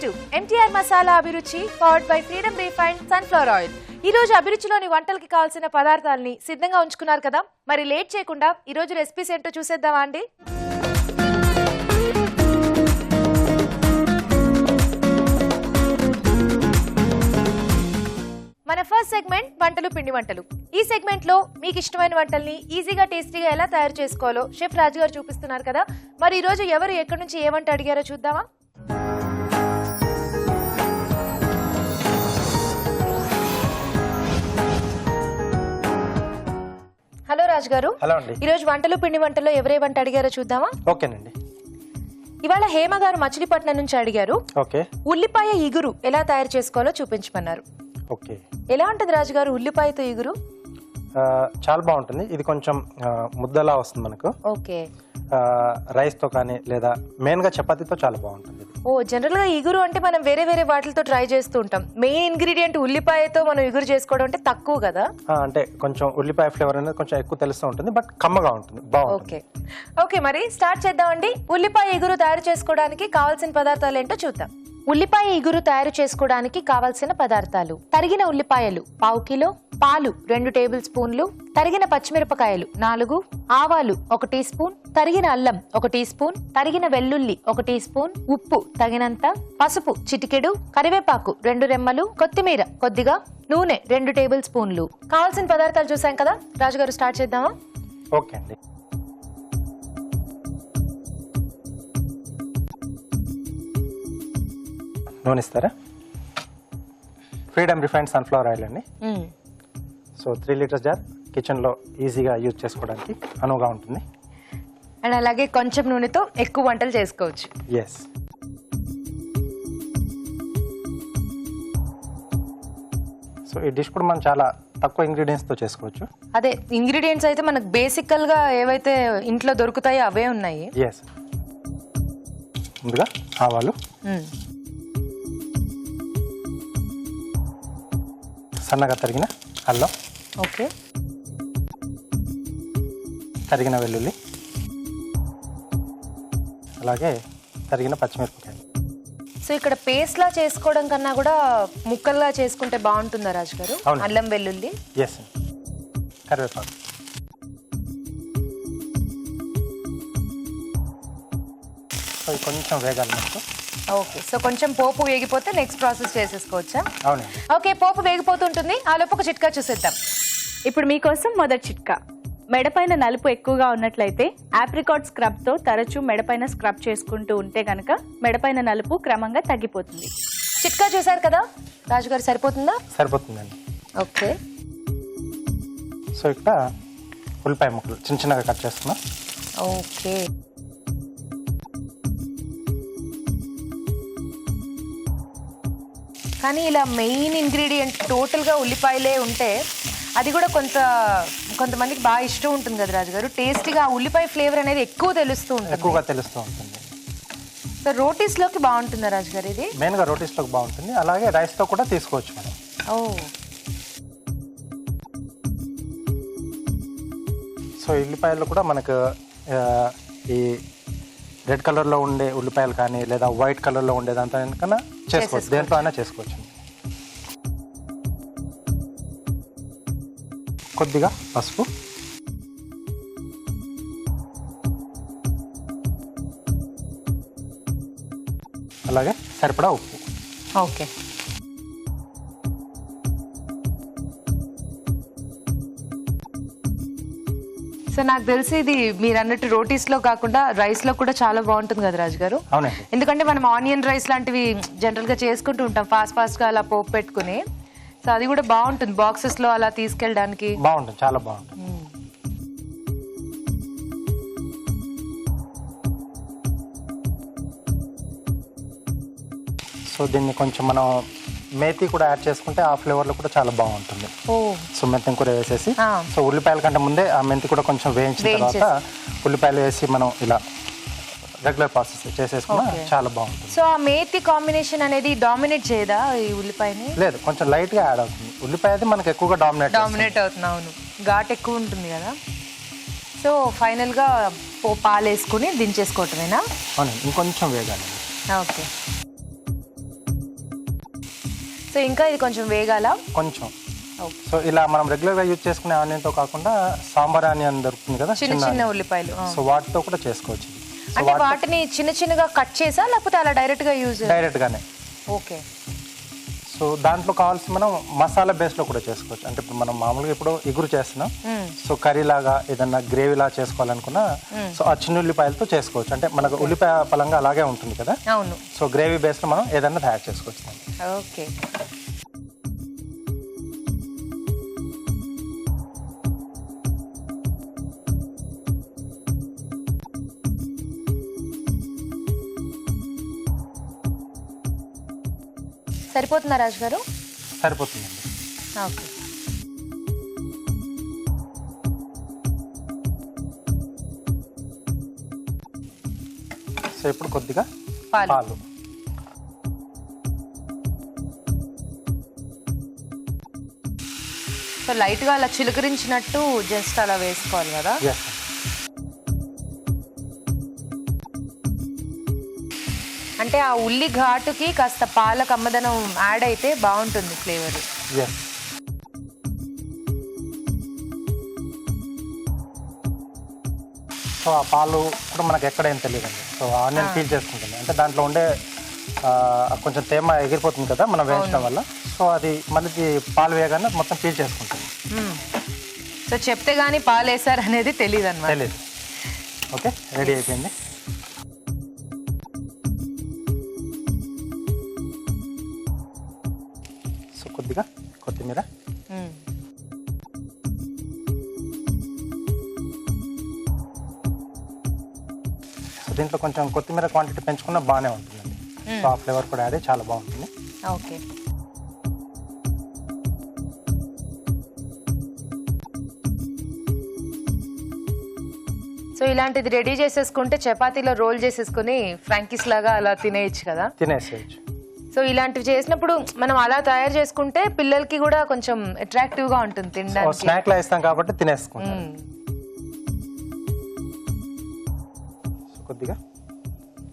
To MTR masala Abhiruchi powered by Freedom refined sunflower oil. ఈ రోజు అభిరుచిలోని వంటలకి కావాల్సిన పదార్థాలని సిద్ధంగా ఉంచుకున్నారు కదా, మరి లేట్ చేయకుండా ఈ రోజు రెసిపీస్ ఏంటో చూసేద్దామా అండి? మన ఫస్ట్ సెగ్మెంట్ వంటలు పిండి వంటలు. ఈ సెగ్మెంట్ లో మీకు ఇష్టమైన వంటల్ని ఈజీగా టేస్టీగా ఎలా తయారు చేసుకోవాలో షెఫ్ రాజు గారు చూపిస్తున్నారు కదా, మరి ఈ రోజు ఎవరు ఎక్కడి నుంచి ఏ వంట అడిగారో చూద్దామా? హలో రాజు గారు. హలో అండి. ఈ రోజు వంటలు పిండి వంటల్లో ఎవరే వంట అడిగారో చూద్దామా? ఓకేనండి. ఇవాళ హేమ గారు మచిలీపట్నం నుంచి అడిగారు. ఓకే. ఉల్లిపాయ ఇగురు ఎలా తయారు చేసుకోవాలో చూపించమన్నారు. ఓకే. ఎలా ఉంటుంది రాజు గారు ఉల్లిపాయతో ఇగురు? చాలా బాగుంటుంది. ఇది కొంచెం ముద్దలా వస్తుంది మనకు. ఓకే. రైస్ తో కానీ లేదా మెయిన్ గా చపాతీతో చాలా బాగుంటుంది. ఓ, జనరల్ గా ఇగురు అంటే మనం వేరే వేరే వాటితో ట్రై చేస్తూ ఉంటాం. మెయిన్ ఇంగ్రీడియంట్ ఉల్లిపాయతో మనం ఇగురు చేసుకోవడం అంటే తక్కువ కదా. అంటే కొంచెం ఉల్లిపాయ ఫ్లేవర్ అనేది కొంచెం ఎక్కువ తెలుస్తూ ఉంటుంది, బట్ కమ్మగా ఉంటుంది, బాగుంటుంది. ఓకే ఓకే, మరి స్టార్ట్ చేద్దామండి. ఉల్లిపాయ ఇగురు తయారు చేసుకోవడానికి కావాల్సిన పదార్థాలు ఏంటో చూద్దాం. ఉల్లిపాయ ఇగురు తయారు చేసుకోవడానికి కావలసిన పదార్థాలు: తరిగిన ఉల్లిపాయలు 1/2 కిలో, పాలు 2 టేబుల్ స్పూన్లు, తరిగిన పచ్చిమిరపకాయలు 4, ఆవాలు 1 టీ స్పూన్, తరిగిన అల్లం 1 టీ స్పూన్, తరిగిన వెల్లుల్లి 1 టీ స్పూన్, ఉప్పు తగినంత, పసుపు చిటికెడు, కరివేపాకు 2 రెమ్మలు, కొత్తిమీర కొద్దిగా, నూనె 2 టేబుల్ స్పూన్లు. కావాల్సిన పదార్థాలు చూసాం కదా, రాజుగారు స్టార్ట్ చేద్దామా? ఓకే అండి. నూనె ఇస్తారా? ఫ్రీడమ్ రిఫైన్డ్ సన్ఫ్లవర్ ఆయిల్ అండి. సో 3 లీటర్స్ జార్ కిచెన్లో ఈజీగా యూజ్ చేసుకోవడానికి అనువుగా ఉంటుంది. అండ్ అలాగే కొంచెం నూనెతో ఎక్కువ వంటలు చేసుకోవచ్చు. ఎస్. సో ఈ డిష్ కూడా మనం చాలా తక్కువ ఇంగ్రీడియంట్స్తో చేసుకోవచ్చు. అదే ఇంగ్రీడియంట్స్ అయితే మనకు బేసికల్ గా ఏవైతే ఇంట్లో దొరుకుతాయో అవే ఉన్నాయి. ఎస్. ముందుగా ఆవాలు, సన్నగా తరిగిన అల్లం, ఓకే, తరిగిన వెల్లుల్లి, అలాగే తరిగిన పచ్చిమిరపకాయలు. సో ఇక్కడ పేస్ట్ లా చేసుకోవడం కన్నా కూడా ముక్కల్లా చేసుకుంటే బాగుంటుందా రాజు గారు? అల్లం వెల్లుల్లి. ఎస్. కరివేపాకు, సో కొంచెం వేగాలి మనకు. ఓకే. సో కొంచెం పోపు వేగిపోతే నెక్స్ట్ ప్రాసెస్ చేసేసుకోవచ్చా? అవునండి. ఓకే, పోపు వేగిపోతుంటుంది. ఆ లోపు ఒక చిట్కా చూసేద్దాం. ఇప్పుడు మీకోసం మొదటి చిట్కా. మెడపైన నలుపు ఎక్కువగా ఉన్నట్లయితే ఆప్రికాట్ స్క్రబ్తో తరచూ మెడపైన స్క్రబ్ చేసుకుంటూ ఉంటే కనుక మెడపైన నలుపు క్రమంగా తగ్గిపోతుంది. చిట్కా చూసారు కదా రాజుగారు, సరిపోతుందా? సరిపోతుందండి. ఓకే. సో ఇక్కడ ఉల్లిపాయ ముక్కలు చిన్న చిన్నగా కట్ చేస్తున్నా. ఓకే. కానీ ఇలా మెయిన్ ఇంగ్రీడియంట్ టోటల్గా ఉల్లిపాయలే ఉంటే అది కూడా కొంతమందికి బాగా ఇష్టం ఉంటుంది కదా రాజుగారు. టేస్టీగా ఉల్లిపాయ ఫ్లేవర్ అనేది ఎక్కువగా తెలుస్తూ ఉంటుంది. సో రోటీస్లోకి బాగుంటుందా రాజుగారు ఇది? మెయిన్గా రోటీస్లోకి బాగుంటుంది, అలాగే రైస్తో కూడా తీసుకోవచ్చు మనం. ఓ. సో ఉల్లిపాయలు కూడా మనకు ఈ రెడ్ కలర్లో ఉండే ఉల్లిపాయలు కానీ లేదా వైట్ కలర్లో ఉండే దాంతో కన్నా చేసుకోవచ్చు, దేంట్లో అయినా చేసుకోవచ్చు. కొద్దిగా పసుపు, అలాగే సరిపడా ఉప్పు. ఓకే. సో నాకు తెలిసి ఇది మీరు అన్నట్టు రోటీస్లో కాకుండా రైస్లో కూడా చాలా బాగుంటుంది కదా రాజు గారు. అవునండి. ఎందుకంటే మనం ఆనియన్ రైస్ లాంటివి జనరల్గా చేసుకుంటూ ఉంటాం ఫాస్ట్గా అలా పోపు పెట్టుకుని. సో అది కూడా బాగుంటుంది బాక్సెస్లో అలా తీసుకెళ్ళడానికి. బాగుంటుంది, చాలా బాగుంటుంది. సో దీన్ని కొంచెం మనం మేతి కూడా యాడ్ చేసుకుంటే ఆ ఫ్లేవర్లో కూడా చాలా బాగుంటుంది. సో మెంతి కూర వేసేసి, సో ఉల్లిపాయల కంటే ముందే ఆ మెంతి కూడా కొంచెం వేయించిన తర్వాత ఉల్లిపాయలు వేసి మనం ఇలా రెగ్యులర్ ప్రాసెస్ చేసేసుకున్నా చాలా బాగుంటుంది. సో ఆ మేతి కాంబినేషన్ అనేది డామినేట్ చేయదా ఈ ఉల్లిపాయని? లేదు, కొంచెం లైట్గా యాడ్ అవుతుంది. ఉల్లిపాయ అయితే మనకు ఎక్కువగా డామినేట్ అవుతుంది. అవును, ఘాట్ ఎక్కువ ఉంటుంది కదా. సో ఫైనల్గా పాలు వేసుకుని దించేసుకోవటమేనా? అవునండి, ఇంకొంచెం వేగాలి. ఓకే. సో ఇంకా ఇది కొంచెం వేగాల. కొంచెం. సో ఇలా మనం రెగ్యులర్గా యూజ్ చేసుకునే ఆనియన్తో కాకుండా సాంబార్ ఆనియన్ దొరుకుతుంది కదా, చిన్న చిన్న ఉల్లిపాయలు. సో వాటితో కూడా చేసుకోవచ్చు. అంటే వాటిని చిన్న చిన్నగా కట్ చేసా లేకపోతే అలా డైరెక్ట్గా యూజ్? డైరెక్ట్గానే. ఓకే. సో దాంట్లో కావాల్సి మనం మసాలా బేస్లో కూడా చేసుకోవచ్చు. అంటే ఇప్పుడు మనం మామూలుగా ఇప్పుడు ఇగురు చేస్తున్నాం, సో కర్రీ లాగా ఏదన్నా గ్రేవీ లాగా చేసుకోవాలనుకున్నా సో ఆ చిన్న ఉల్లిపాయలతో చేసుకోవచ్చు. అంటే మనకు ఉల్లిపాయ పలంగా అలాగే ఉంటుంది కదా. అవును. సో గ్రేవీ బేస్లో మనం ఏదన్నా తయారు చేసుకోవచ్చు. ఓకే. సరిపోతుందా రాజు గారు? సరిపోతుందండి. ఓకే. సో ఇప్పుడు కొద్దిగా పాలు. పాలు. సో లైట్గా అలా చిలకరించినట్టు జస్ట్ అలా వేసుకోవాలి కదా. Yes. అంటే ఆ ఉల్లి ఘాటుకి కాస్త పాల కమ్మదనం యాడ్ అయితే బాగుంటుంది ఫ్లేవర్. Yes. సో ఆ పాలు కూడా మనకు ఎక్కడేం తెలియదండి. సో ఆనియన్ పీల్ చేసుకుంటుంది, అంటే దాంట్లో ఉండే కొంచెం తేమ ఎగిరిపోతుంది కదా మనం వేయించడం వల్ల. సో అది మళ్ళీ పాలు వేయగానే మొత్తం పీల్ చేసుకుంటుంది. సో చెప్తే గానీ పాలు వేసారు అనేది తెలియదు అన్నమాట. తెలియదు. ఓకే, రెడీ అయిపోయింది. సో కొద్దిగా కొత్తిమీర. సో దీంట్లో కొంచెం కొత్తిమీర క్వాంటిటీ పెంచుకున్నా బాగానే ఉంటుందండి. సో ఆ ఫ్లేవర్ కూడా యాడ్ అయ్యి చాలా బాగుంటుంది. ఓకే. సో ఇలాంటిది రెడీ చేసేసుకుంటే చపాతీలో రోల్ చేసేసుకుని ఫ్రాంకీస్ లాగా అలా తినేయచ్చు కదా. తినేసేయచ్చు. సో ఇలాంటివి చేసినప్పుడు మనం అలా తయారు చేసుకుంటే పిల్లలకి కూడా కొంచెం అట్రాక్టివ్ గా ఉంటుంది తినడానికి. స్నాక్ లా ఇస్తాం కాబట్టి తినేసుకుంటాం. కొద్దిగా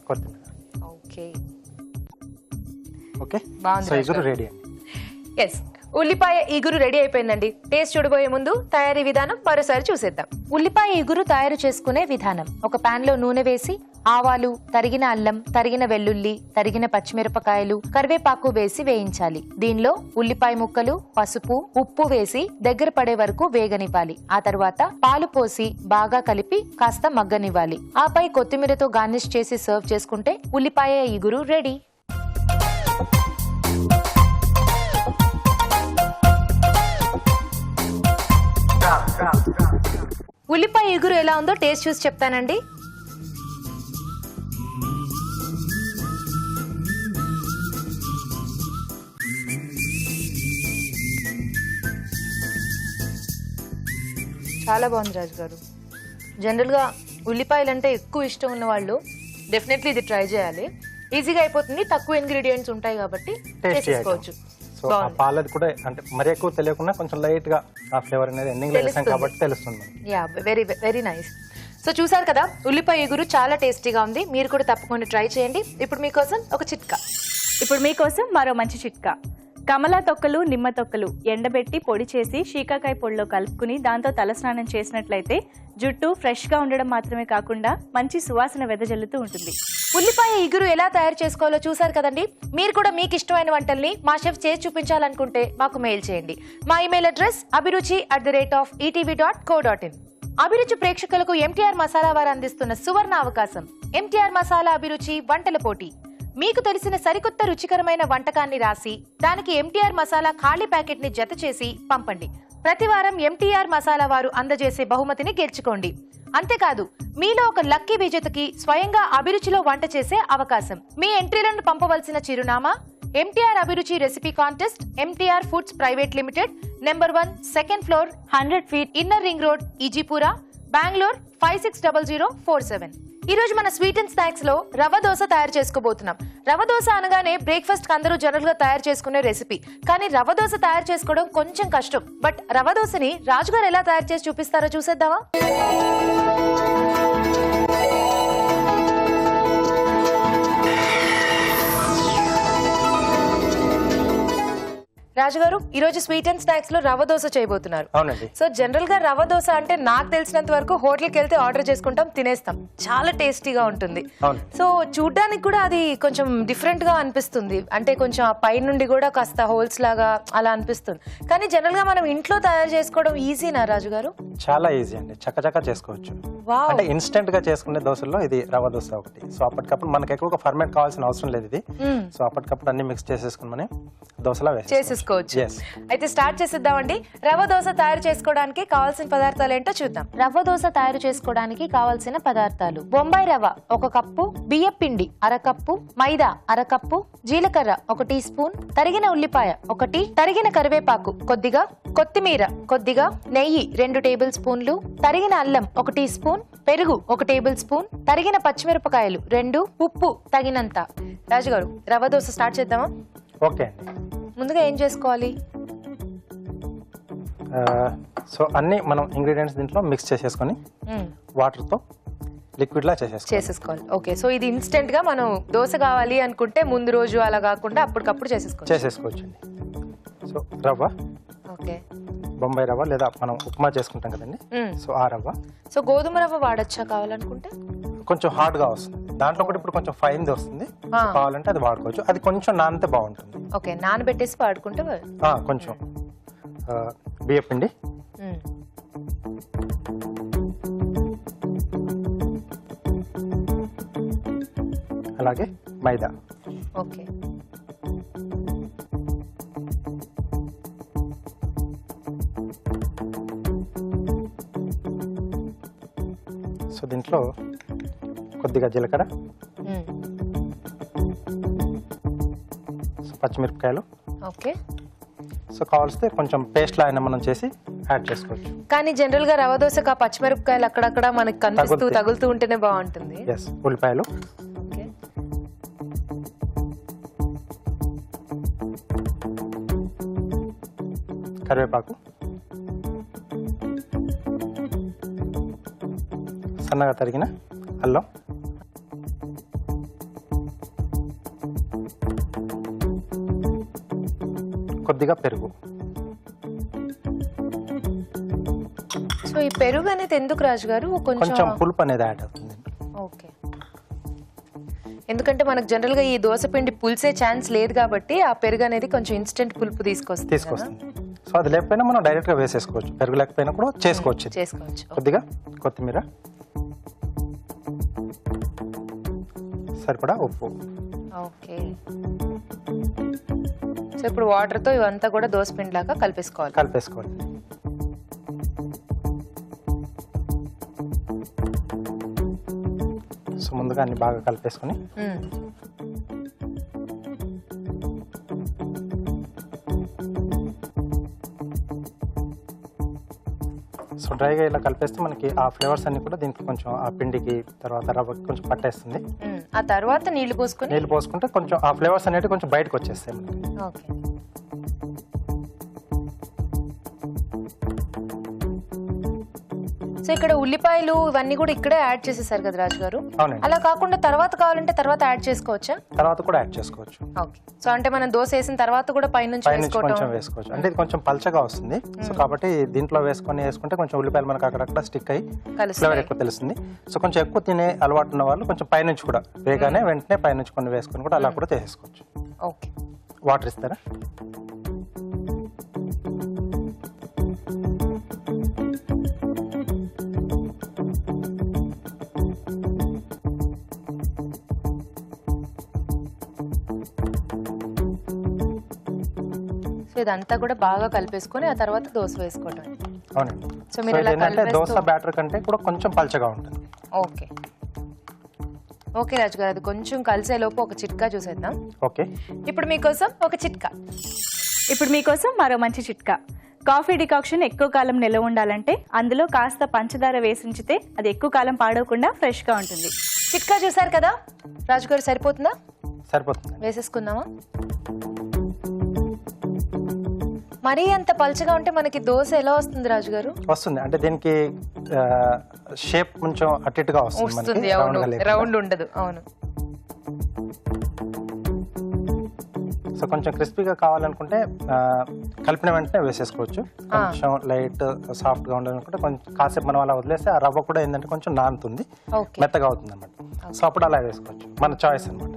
కొత్తిమీర. ఓకే. ఓకే, బాగుంది. సో ఇగురు రెడీ అండి. ఎస్, ఉల్లిపాయ ఇగురు రెడీ అయిపోయిందండి. టేస్ట్ చూడబోయే ముందు తయారీ విధానం మరోసారి చూసేద్దాం. ఉల్లిపాయ ఇగురు తయారు చేసుకునే విధానం: ఒక పాన్ లో నూనె వేసి ఆవాలు, తరిగిన అల్లం, తరిగిన వెల్లుల్లి, తరిగిన పచ్చిమిరపకాయలు, కరివేపాకు వేసి వేయించాలి. దీనిలో ఉల్లిపాయ ముక్కలు, పసుపు, ఉప్పు వేసి దగ్గర పడే వరకు వేగనివ్వాలి. ఆ తర్వాత పాలు పోసి బాగా కలిపి కాస్త మగ్గనివ్వాలి. ఆపై కొత్తిమీరతో గార్నిష్ చేసి సర్వ్ చేసుకుంటే ఉల్లిపాయ ఇగురు రెడీ. ఉల్లిపాయ ఇగురు ఎలా ఉందో టేస్ట్ చూసి చెప్తానండి. చాలా బాగుంది రాజు గారు. జనరల్గా ఉల్లిపాయలు అంటే ఎక్కువ ఇష్టం ఉన్న వాళ్ళు డెఫినెట్లీ ఇది ట్రై చేయాలి. ఈజీగా అయిపోతుంది, తక్కువ ఇంగ్రీడియంట్స్ ఉంటాయి కాబట్టి చేసుకోవచ్చు. సో ఆ పాలది కూడా అంటే మరి ఎక్కువ తెలియకుండా కొంచెం లైట్ గా ఆ ఫ్లేవర్ అనేది ఎండింగ్ లో వేసాం కాబట్టి తెలుస్తుంది. Yeah, very very nice. So చూసారు కదా, ఉల్లిపాయ ఇగురు చాలా టేస్టీగా ఉంది. మీరు కూడా తప్పకుండా ట్రై చేయండి. ఇప్పుడు మీకోసం ఒక చిట్కా. ఇప్పుడు మీకోసం మరో మంచి చిట్కా. కమలా తొక్కలు, నిమ్మ తొక్కలు ఎండబెట్టి పొడి చేసి శీకాకాయ పొడిలో కలుపుకుని దాంతో తలస్నానం చేసినట్లయితే జుట్టు ఫ్రెష్ గా ఉండడం మాత్రమే కాకుండా మంచి సువాసన వెదజల్లుతూ ఉంటుంది. ఉల్లిపాయ ఇగురు ఎలా తయారు చేసుకోవాలో చూసారు కదండి. మీరు కూడా మీకు ఇష్టమైన వంటల్ని మా షెఫ్ చేసి చూపించాలనుకుంటే మాకు మెయిల్ చేయండి. మా ఇమెయిల్ అడ్రస్ abhiruchi@etv.co.in. అభిరుచి ప్రేక్షకులకు ఎంటీఆర్ మసాలా వారు అందిస్తున్న సువర్ణ అవకాశం. ఎంటీఆర్ మసాలా అభిరుచి వంటల పోటీ. మీకు తెలిసిన సరికొత్త రుచికరమైన వంటకాన్ని రాసి దానికి ఎంటీఆర్ మసాలా ఖాళీ ప్యాకెట్ ని జత చేసి పంపండి. ప్రతి వారం ఎంటీఆర్ మసాలా వారు అందజేసే బహుమతిని గెలుచుకోండి. అంతేకాదు, మీలో ఒక లక్కీ విజేతకి స్వయంగా అభిరుచిలో వంట చేసే అవకాశం. మీ ఎంట్రీలను పంపవలసిన చిరునామా: MTR Abhiruchi recipe contest, MTR Foods Private Limited, number 1, second floor, 100 feet, inner ring road, Ejipura, Bengaluru 560047. ఈ రోజు మన స్వీట్ అండ్ స్నాక్స్ లో రవ దోశ తయారు చేసుకోబోతున్నాం. రవ దోశ అనగానే బ్రేక్ఫాస్ట్ కి అందరూ జనరల్ గా తయారు చేసుకునే రెసిపీ. కానీ రవ దోశ తయారు చేసుకోవడం కొంచెం కష్టం. బట్ రవ దోశని రాజుగారు ఎలా తయారు చేసి చూపిస్తారో చూసేద్దామా? రాజుగారు ఈ రోజు స్వీట్ అండ్ స్నాక్స్ లో రవ్వ దోశ చేయబోతున్నారు. అవునండి. సో జనరల్ గా రవ్వ దోశ అంటే నాకు తెలిసినంత వరకు హోటల్కి వెళ్తే ఆర్డర్ చేసుకుంటాం, తినేస్తాం, చాలా టేస్టీగా ఉంటుంది. సో చూడ్డానికి కూడా అది కొంచెం డిఫరెంట్ గా అనిపిస్తుంది, అంటే కొంచెం ఆ పై నుండి కూడా కాస్త హోల్స్ లాగా అలా అనిపిస్తుంది. కానీ జనరల్ గా మనం ఇంట్లో తయారు చేసుకోవడం ఈజీనా రాజుగారు? చాలా ఈజీ అండి, చక్కచక్క చేసుకోవచ్చు. అంటే ఇన్స్టెంట్ గా చేసుకునే దోశల్లో ఇది రవ్వ దోశ ఒకటి. సో అప్పటికప్పుడు మనకి ఎక్కువగా ఫర్మెంట్ కావాల్సిన అవసరం లేదు ఇది. సో అప్పటికప్పుడు అన్ని మిక్స్ చేసేసుకుని దోశలా చేసేసుకోవచ్చు. అయితే స్టార్ట్ చేసేద్దామండి. రవ్వ దోశ తయారు చేసుకోవడానికి కావాల్సిన పదార్థాలు ఏంటో చూద్దాం. రవ్వ దోశ తయారు చేసుకోవడానికి కావాల్సిన పదార్థాలు: బొంబాయి రవ్వ 1 కప్పు, బియ్యం పిండి 1/2 కప్పు, మైదా 1/2 కప్పు, జీలకర్ర 1 టీ స్పూన్, తరిగిన ఉల్లిపాయ 1, తరిగిన కరివేపాకు కొద్దిగా, కొత్తిమీర కొద్దిగా, నెయ్యి 2 టేబుల్ స్పూన్లు, తరిగిన అల్లం 1 టీ స్పూన్, పెరుగు 1 టేబుల్ స్పూన్, తరిగిన పచ్చిమిరపకాయలు 2, ఉప్పు తగినంత. రాజుగారు రవ్వ దోశ స్టార్ట్ చేద్దామా? ఓకే అండి. ముందుగా ఏం చేసుకోవాలి? సో అన్ని మనం ఇంగ్రీడియంట్స్ దీంట్లో మిక్స్ చేసేసుకొని వాటర్ తో లిక్విడ్ లా చేసేసుకోవాలి. ఓకే, సో ఇది ఇన్స్టెంట్ గా మనం దోశ కావాలి అనుకుంటే ముందు రోజు అలా కాకుండా అప్పటికప్పుడు చేసేసుకోవచ్చు. సో రవ్వ, ఓకే, బొంబాయి రవ్వ లేదా మనం ఉప్మా చేసుకుంటాం కదండి, సో ఆ రవ్వ. సో గోధుమ రవ్వ వాడచ్చా కావాలనుకుంటే? కొంచెం హార్డ్ గా వస్తుంది, దాంట్లో కూడా ఇప్పుడు కొంచెం ఫైన్ వస్తుంది, కావాలంటే అది వాడుకోవచ్చు. అది కొంచెం నానితే బాగుంటుంది. ఓకే, నానబెట్టేసి వాడుకుంటే కొంచెం బియ్యం పిండి, అలాగే మైదా. ఓకే, సో దీంట్లో కొద్దిగా జీలకర్ర, పచ్చిమిరపకాయలు. ఓకే, సో కావాల్సితే కొంచెం పేస్ట్ లా అయినా మనం చేసి యాడ్ చేసుకోవచ్చు. కానీ జనరల్ గా రవ్వ దోశకు ఆ పచ్చిమిరపకాయలు అక్కడక్కడ మనకి కనిపిస్తూ తగులుతూ ఉంటేనే బాగుంటుంది. ఉల్లిపాయలు, ఓకే, కరివేపాకు, సన్నగా తరిగిన అల్లం, కొద్దిగా పెరుగు. సో ఈ పెరుగు అనేది ఎందుకు రాజుగారు? కొంచెం పులుపు అనేది యాడ్ అవుతుంది. ఓకే, ఎందుకంటే మనకు జనరల్ గా ఈ దోశ పిండి పులిసే ఛాన్స్ లేదు కాబట్టి ఆ పెరుగు అనేది కొంచెం ఇన్స్టెంట్ పులుపు తీసుకొస్తుంది. సో అది లేకపోయినా మనం డైరెక్ట్ గా వేసేసుకోవచ్చు, పెరుగు లేకపోయినా కూడా చేసుకోవచ్చు. కొద్దిగా కొత్తిమీర, సరిపడా ఉప్పు. ఓకే, సో ఇప్పుడు వాటర్ తో ఇవంతా కూడా దోశ పిండి లాగా కలిపేసుకోవాలి. సో ముందుగా అన్ని బాగా కలిపేసుకొని సో డ్రైగా ఇలా కలిపేస్తే మనకి ఆ ఫ్లేవర్స్ అన్ని కూడా దీంట్లో కొంచెం ఆ పిండికి తర్వాత రవ్వకి కొంచెం పట్టేస్తుంది. ఆ తర్వాత నీళ్లు పోసుకుంటే కొంచెం ఆ ఫ్లేవర్స్ అనేవి కొంచెం బయటకు వచ్చేస్తాయి మనకి. ఓకే, సో ఇక్కడ ఉల్లిపాయలు ఇవన్నీ కూడా ఇక్కడే యాడ్ చేసేసారు కదా రాజుగారు? అలా కాకుండా తర్వాత కావాలంటే తర్వాత యాడ్ చేసుకోవచ్చా? తర్వాత కూడా యాడ్ చేసుకోవచ్చు. ఓకే, సో అంటే మనం దోశ వేసిన తర్వాత కూడా పైనుంచి కొంచెం వేసుకోవచ్చు. అంటే ఇది కొంచెం పల్చగా వస్తుంది, సో కాబట్టి దీంట్లో వేసుకుంటే కొంచెం ఉల్లిపాయలు మనకు అక్కడక్కడ స్టిక్ అయ్యి ఫ్లేవర్ ఎక్కువ తెలుస్తుంది. సో కొంచెం ఎక్కువ తినే అలవాటు ఉన్న వాళ్ళు కొంచెం పైనుంచి కూడా వేగానే వెంటనే పైనుంచి కొన్ని వేసుకొని కూడా అలా కూడా చేసేసుకోవచ్చు. ఓకే, వాటర్ ఇస్తారా? సో ఇదంతా కూడా బాగా కలిపేసుకొని ఆ తర్వాత దోశ వేసుకోవడం. అవునండి. సో మీరు ఏంటంటే దోశ బ్యాటర్ కంటే కూడా కొంచెం పల్చగా ఉంటుంది. ఓకే, ఓకే రాజు గారు, అది కొంచెం కలిసేలోపు ఒక చిట్కా చూసేద్దాం. ఓకే, ఇప్పుడు మీకోసం ఒక చిట్కా. మరో మంచి చిట్కా. కాఫీ డికాక్షన్ ఎక్కువ కాలం నిల్వ ఉండాలంటే అందులో కాస్త పంచదార వేసి ఉంచితే అది ఎక్కువ కాలం పాడవకుండా ఫ్రెష్ గా ఉంటుంది. చిట్కా చూసారు కదా రాజుగారు, సరిపోతుందా? సరిపోతుంది. వేసేసుకుందామా? మరీ అంత పల్చగా ఉంటే మనకి దోశ ఎలా వస్తుంది రాజుగారు? వస్తుంది, అంటే దీనికి షేప్ కొంచెం అటు ఇటుగా వస్తుంది, రౌండ్ ఉండదు. అవును, సో కొంచెం క్రిస్పీగా కావాలనుకుంటే కలిపిన వెంటనే వేసేసుకోవచ్చు. కొంచెం లైట్ సాఫ్ట్గా ఉండాలనుకుంటే కొంచెం కాసేపు మనం అలా వదిలేస్తే ఆ రవ్వ కూడా ఏంటంటే కొంచెం నానుతుంది, మెత్తగా అవుతుంది అనమాట. సో అప్పుడు అలా వేసుకోవచ్చు, మన చాయిస్ అనమాట.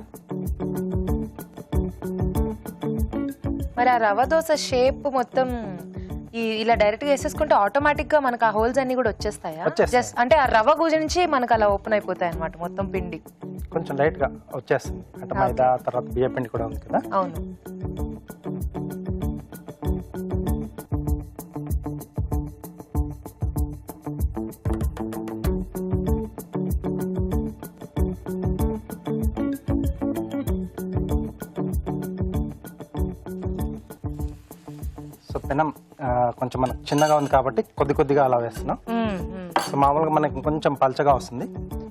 మరి ఆ రవ్వ దోశ షేప్ మొత్తం ఇలా డైరెక్ట్ గా వేసేసుకుంటే ఆటోమేటిక్ గా మనకు ఆ హోల్స్ అన్ని కూడా వచ్చేస్తాయా? జస్ట్ అంటే ఆ రవ్వ గుజ నుంచి మనకు అలా ఓపెన్ అయిపోతాయి అనమాట మొత్తం పిండి. కొంచెం లైట్ గా వచ్చేస్తుంది అంటే మైదా తర్వాత బియ్య పిండి కూడా ఉంది కదా. అవును. సో పెనం కొంచెం మనకు చిన్నగా ఉంది కాబట్టి కొద్దిగా అలా వేస్తున్నాం. సో మామూలుగా మనకి కొంచెం పల్చగా వస్తుంది.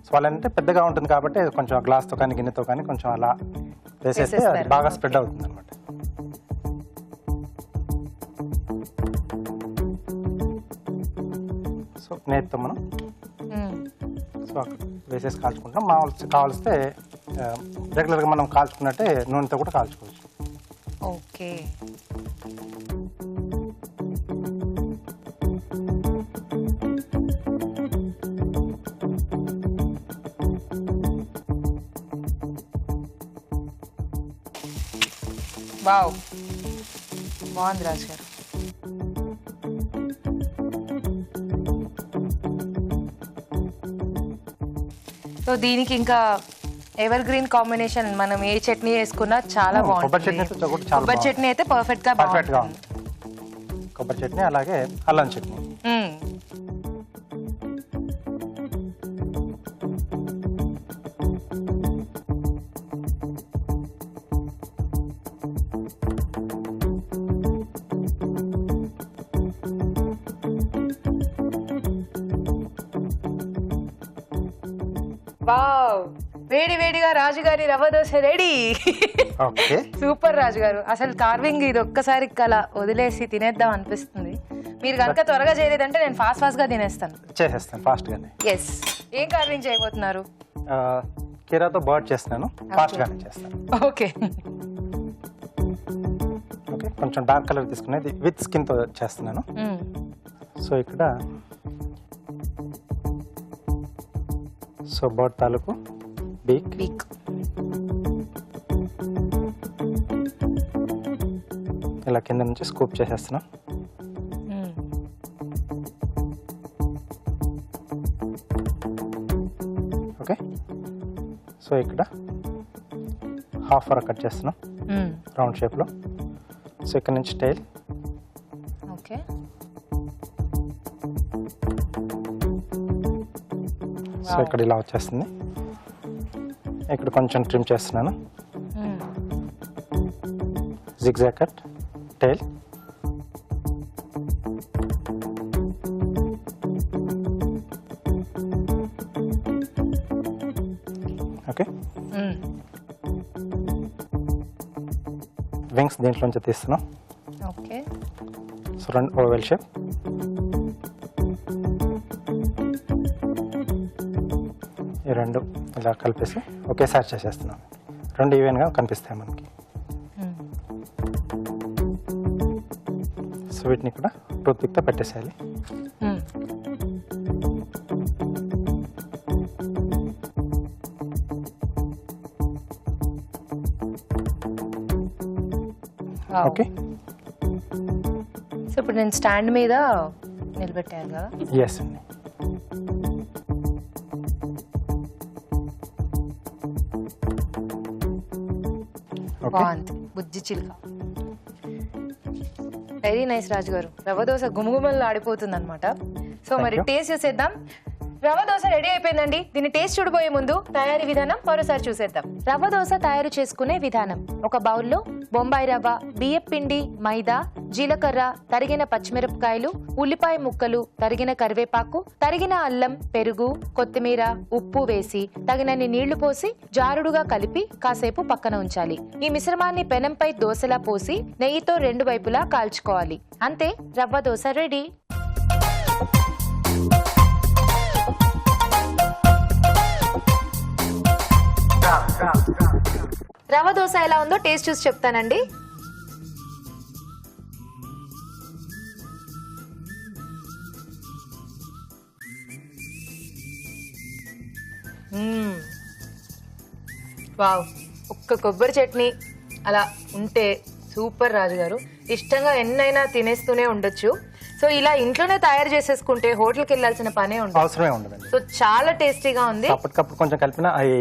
సో వాళ్ళంటే పెద్దగా ఉంటుంది కాబట్టి కొంచెం గ్లాస్తో కానీ గిన్నెతో కానీ కొంచెం అలా వేసేస్తే అది బాగా స్ప్రెడ్ అవుతుంది అనమాట. సో నేతితో మనం సో వేసేసి కాల్చుకుంటాం. కావాల్స్తే రెగ్యులర్గా మనం కాల్చుకున్నట్టే నూనెతో కూడా కాల్చుకోవచ్చు. ఓకే. వావ్, బాగుంది రాజు గారు. సో దీనికి ఇంకా ఎవర్ గ్రీన్ కాంబినేషన్ మనం ఏ చట్నీ వేసుకున్నా చాలా బాగుంటుంది. కొబ్బరి చట్నీ అయితే పర్ఫెక్ట్ గా ఉంది. కొబ్బరి చట్నీ అలాగే అల్లం చట్నీ. వావ్, వేడి వేడిగా రాజుగారి రవ్వ దోశ రెడీ. సూపర్ రాజు గారు, అసలు కార్వింగ్ ఇది ఒక్కసారి అలా వదిలేసి తినేద్దాం అనిపిస్తుంది. మీరు కనుక త్వరగా చేయలేదంటే నేను ఫాస్ట్ గా తినేస్తాను. చేసేస్తాను ఫాస్ట్ గానే. ఎస్. ఏం కార్వింగ్ చేయబోతున్నారు? కీరాతో బర్డ్ చేస్తున్నాను, ఫాస్ట్ గానే చేస్తాను. ఓకే. ఓకే, కొంచెం డార్క్ కలర్ తీసుకునేది విత్ స్కిన్ తో చేస్తున్నాను. సో ఇక్కడ సో బర్డ్ తాలూకు బీక్ ఇలా కింద నుంచి స్కూప్ చేసేస్తున్నాం. ఓకే, సో ఇక్కడ హాఫ్ వరకు కట్ చేస్తున్నాం రౌండ్ షేప్లో. సో ఇక్కడ నుంచి టైల్. ఓకే. సో ఇక్కడ ఇలా వచ్చేస్తుంది. ఇక్కడ కొంచెం ట్రిమ్ చేస్తున్నాను. Zigzag cut, tail. Okay, wings దీంట్లోంచి తీస్తున్నాం. ఓకే. సో రెండు ఓవెల్ షేప్. ఈ రెండు ఇలా కలిపేసి ఒకేసారి చేసేస్తున్నాం. రెండు ఈవెన్గా కనిపిస్తాయి మనకి. సో వీటిని కూడా టూత్ పిక్తో పెట్టేసేయాలి. ఓకే. సో ఇప్పుడు నేను స్టాండ్ మీద నిలబెట్టాను కదా. ఎస్ అండి. బాగుంది, బుజ్జి చిలుక. వెరీ నైస్ రాజు గారు. రవ్వ దోశ గుమగుమల్లో ఆడిపోతుంది అనమాట. సో మరి టేస్ట్ చూసేద్దాం. రవ్వ దోశ రెడీ అయిపోయిందండి. దీన్ని టేస్ట్ చూడబోయే ముందు తయారీ విధానం మరోసారి చూసేద్దాం. రవ్వ దోశ తయారు చేసుకునే విధానం: ఒక బౌల్లో బొంబాయి రవ్వ, బియ్యం పిండి, మైదా, జీలకర్ర, తరిగిన పచ్చిమిరపకాయలు, ఉల్లిపాయ ముక్కలు, తరిగిన కరివేపాకు, తరిగిన అల్లం, పెరుగు, కొత్తిమీర, ఉప్పు వేసి తగినన్ని నీళ్లు పోసి జారుడుగా కలిపి కాసేపు పక్కన ఉంచాలి. ఈ మిశ్రమాన్ని పెనంపై దోశలా పోసి నెయ్యితో రెండు వైపులా కాల్చుకోవాలి. అంతే, రవ్వ దోశ రెడీ. రవ్వ దోశ ఎలా ఉందో టేస్ట్ చూసి చెప్తానండి. వావ్, ఒక్క కొబ్బరి చట్నీ అలా ఉంటే సూపర్ రాజుగారు. ఇష్టంగా ఎన్నైనా తినేస్తూనే ఉండొచ్చు. సో ఇలా ఇంట్లోనే తయారు చేసేసుకుంటే హోటల్కి వెళ్ళాల్సిన పనే ఉండదు, అవసరమే ఉండదండి. సో చాలా టేస్టీగా ఉంది. అప్పటికప్పుడు కొంచెం కలిపిన అవి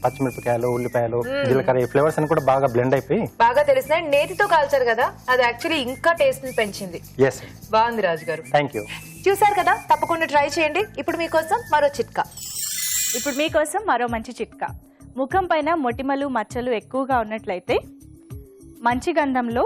పచ్చిమిరపకాయలు, ఉల్లిపాయలు, జీలకర్ర ఈ ఫ్లేవర్స్ అని కూడా బాగా బ్లెండ్ అయిపోయి బాగా తెలిసినాయి. నేతితో కాల్చారు కదా, అది యాక్చువల్లీ ఇంకా టేస్ట్ ని పెంచింది. ఎస్, బాగుంది రాజుగారు. Thank you. చూసారు కదా, తప్పకుండా ట్రై చేయండి. ఇప్పుడు మీకోసం మరో చిట్కా. ఇప్పుడు మీకోసం మరో మంచి చిట్కా. ముఖం పైన మొటిమలు మచ్చలు ఎక్కువగా ఉన్నట్లయితే మంచి గంధంలో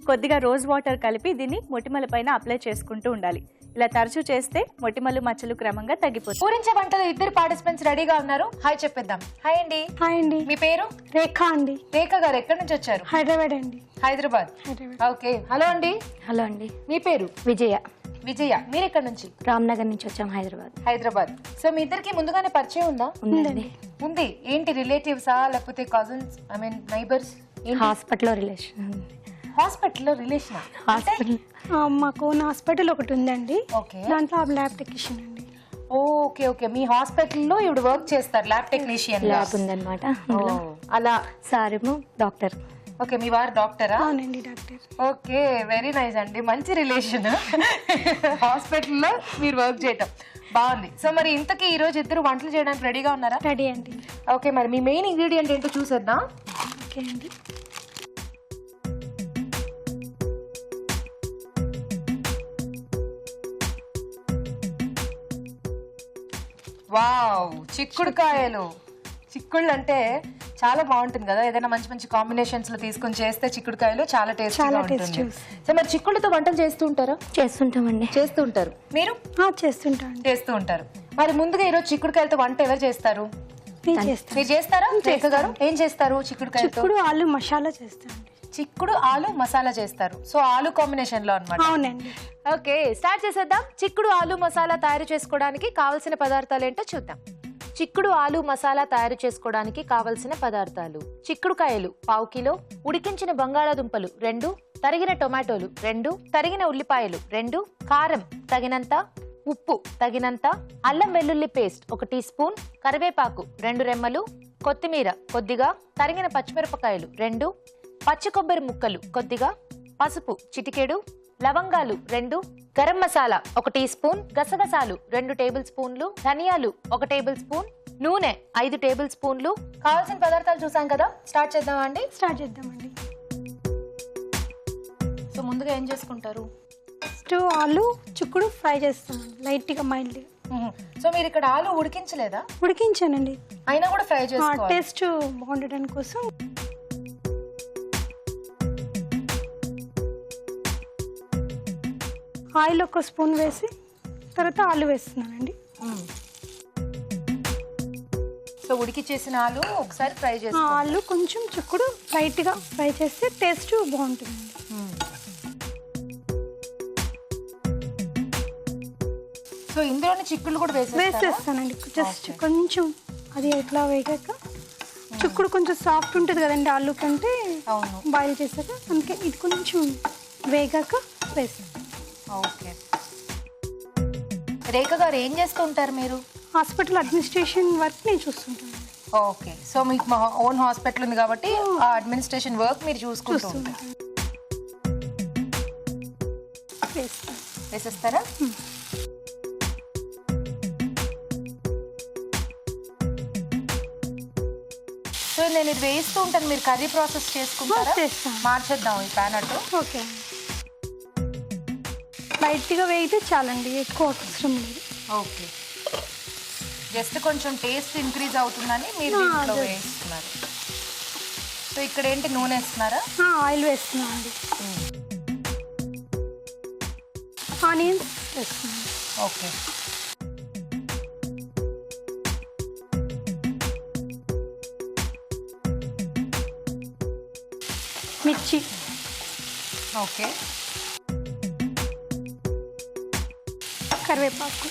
కొద్దిగా రోజ్ వాటర్ కలిపి దీన్ని మొటిమల పైన అప్లై చేసుకుంటూ ఉండాలి. ఇలా తరచూ చేస్తే మొటిమలు మచ్చలు క్రమంగా తగ్గిపోతాయి. పూరించే వంటలు ఇద్దరు పార్టిసిపెంట్స్ రెడీగా ఉన్నారు. హాయ్ చెప్పేద్దాం. హాయ్ అండి. హాయ్ అండి. మీ పేరు? రేఖ అండి. రేఖ గారు ఎక్కడి నుంచి వచ్చారు? హైదరాబాద్ అండి. హైదరాబాద్. ఓకే. హలో అండి. హలో అండి. మీ పేరు? విజయ. విజయ. మీరు ఎక్కడి నుంచి? రామ్నగర్ నుంచి వచ్చాం, హైదరాబాద్. హైదరాబాద్. సో మీ ఇద్దరికి ముందుగానే పరిచయం ఉందా? ఉందండి. ఉంది. ఏంటి, రిలేటివ్సా లేకపోతే కజిన్స్, ఐ మీన్ నైబర్స్? హాస్పిటల్లో రిలేషన్. హాస్పిటల్లో రిలేషన్? హాస్పిటల్ మాకు ఓన్ హాస్పిటల్ ఒకటి ఉందండి. ఓకే. దాంట్లో ల్యాబ్ టెక్నీషియన్ అండి. Okay okay. మీ హాస్పిటల్లో ఇప్పుడు వర్క్ చేస్తారు ల్యాబ్ టెక్నీషియన్. ల్యాబ్ ఉందన్నమాట. అలా. సారేమో డాక్టర్. ఓకే, మీ వారు డాక్టరా? అవునండి, డాక్టర్. ఓకే, వెరీ నైస్ అండి. మంచి రిలేషన్. హాస్పిటల్లో మీరు వర్క్ చేయటం బాగుంది. సో మరి ఇంతకీ ఈ రోజు ఇద్దరు వంటలు చేయడానికి రెడీగా ఉన్నారా? రెడీ అండి. ఓకే, మరి మీ మెయిన్ ఇంగ్రీడియంట్ ఏంటో చూసేద్దాం. ఓకే అండి. వావ్, చిక్కుడుకాయలు. చిక్కుళ్ళు అంటే చాలా బాగుంటుంది కదా, ఏదైనా మంచి మంచి కాంబినేషన్స్ లో తీసుకొని చేస్తే చిక్కుడుకాయలు చాలా టేస్టీగా ఉంటుంది. సో మరి చిక్కుళ్ళతో వంటలు చేస్తూ ఉంటారా? చేస్తుంటామండి. చేస్తూ ఉంటారు. మీరు? చేస్తుంటా అండి. చేస్తూ ఉంటారు. మరి ముందుగా ఈరోజు చిక్కుడుకాయలతో వంట ఎవరు చేస్తారు? నేను చేస్తాను. మీరు చేస్తారా? రేఖ గారు ఏం చేస్తారు చిక్కుడుకాయలతో? చిక్కుడు ఆలు మసాలా చేస్తాను. చిక్కుడు ఆలు మసాలా చేస్తారు. సో ఆలు కాంబినేషన్ లో అన్నమాట. అవునండి. ఓకే, స్టార్ట్ చేసేద్దాం. చిక్కుడు ఆలు మసాలా తయారు చేసుకోవడానికి కావలసిన పదార్థాలు ఏంటో చూద్దాం. చిక్కుడు ఆలు మసాలా తయారు చేసుకోవడానికి కావలసిన పదార్థాలు: చిక్కుడుకాయలు పావు కిలో, ఉడికించిన బంగాళాదుంపలు 2, తరిగిన టొమాటోలు 2, తరిగిన ఉల్లిపాయలు 2, కారం తగినంత, ఉప్పు తగినంత, అల్లం వెల్లుల్లి పేస్ట్ 1 టీ స్పూన్, కరివేపాకు 2 రెమ్మలు, కొత్తిమీర కొద్దిగా, తరిగిన పచ్చిమిరపకాయలు 2, పచ్చి కొబ్బరి ముక్కలు కొద్దిగా, పసుపు చిటికెడు, లవంగాలు 2, గరం మసాలా 1 టీ స్పూన్, గసగసాలు 2 టేబుల్ స్పూన్లు, ధనియాలు 1 టేబుల్ స్పూన్, నూనె 5 టేబుల్ స్పూన్లు. కావాల్సిన పదార్థాలు చూసాం కదా, స్టార్ట్ చేద్దామా అండి? స్టార్ట్ చేద్దామండి. సో ముందుగా ఏం చేసుకుంటారు? ఫస్ట్ ఆలు చిక్కుడు ఫ్రై చేస్తాను లైట్గా, మైల్డ్గా. సో మీరు ఇక్కడ ఆలు ఉడికించలేదా? ఉడికించానండి. అయినా కూడా ఫ్రై చేసుకోవాలి. టేస్ట్ బాగుండడానికి కోసం. ఆయిల్ 1 స్పూన్ వేసి తర్వాత ఆలు వేస్తున్నానండి. సో ఉడికి చేసిన ఆలు ఒకసారి ఫ్రై చేసుకోవాలి. ఆలు కొంచెం చిక్కుడు లైట్గా ఫ్రై చేస్తే టేస్ట్ బాగుంటుంది. సో ఇందులోనే చిక్కుళ్ళు కూడా వేసేస్తానండి. జస్ట్ కొంచెం అది ఎట్లా వేగాక, చిక్కుడు కొంచెం సాఫ్ట్ ఉంటుంది కదండి ఆలు కంటే. అవును. బాయిల్ చేశాక అందుకే ఇది కొంచెం వేగాక వేస్తాను. ఓకే. రేఖ గారు ఏం చేస్తూ ఉంటారు మీరు? హాస్పిటల్ అడ్మినిస్ట్రేషన్ వర్క్ నేను చూస్తుంటాను. ఓకే. సో మీకు మా ఓన్ హాస్పిటల్ ఉంది కాబట్టి ఆ అడ్మినిస్ట్రేషన్ వర్క్ మీరు చూసుకుంటూ ఉంటారు. వేసేస్తారా? సో నేను ఇది వేస్తూ ఉంటాను, మీరు కర్రీ ప్రాసెస్ చేసుకుంటారా? చేస్తాను. మార్చేద్దాం ఈ ప్యాన్ అటు. ఓకే. లైట్గా వేగితే చాలండి, ఎక్కువ అవసరం లేదు. ఓకే. జస్ట్ కొంచెం టేస్ట్ ఇంక్రీజ్ అవుతుందని మీరు దీంట్లో వేస్తున్నారు. సో ఇక్కడ ఏంటి, నూనె వేస్తున్నారా? ఆయిల్ వేస్తున్నాను అండి. ఆనియన్స్ వేస్తున్నాను. ఓకే. మిర్చి. ఓకే. కరివేపాకు.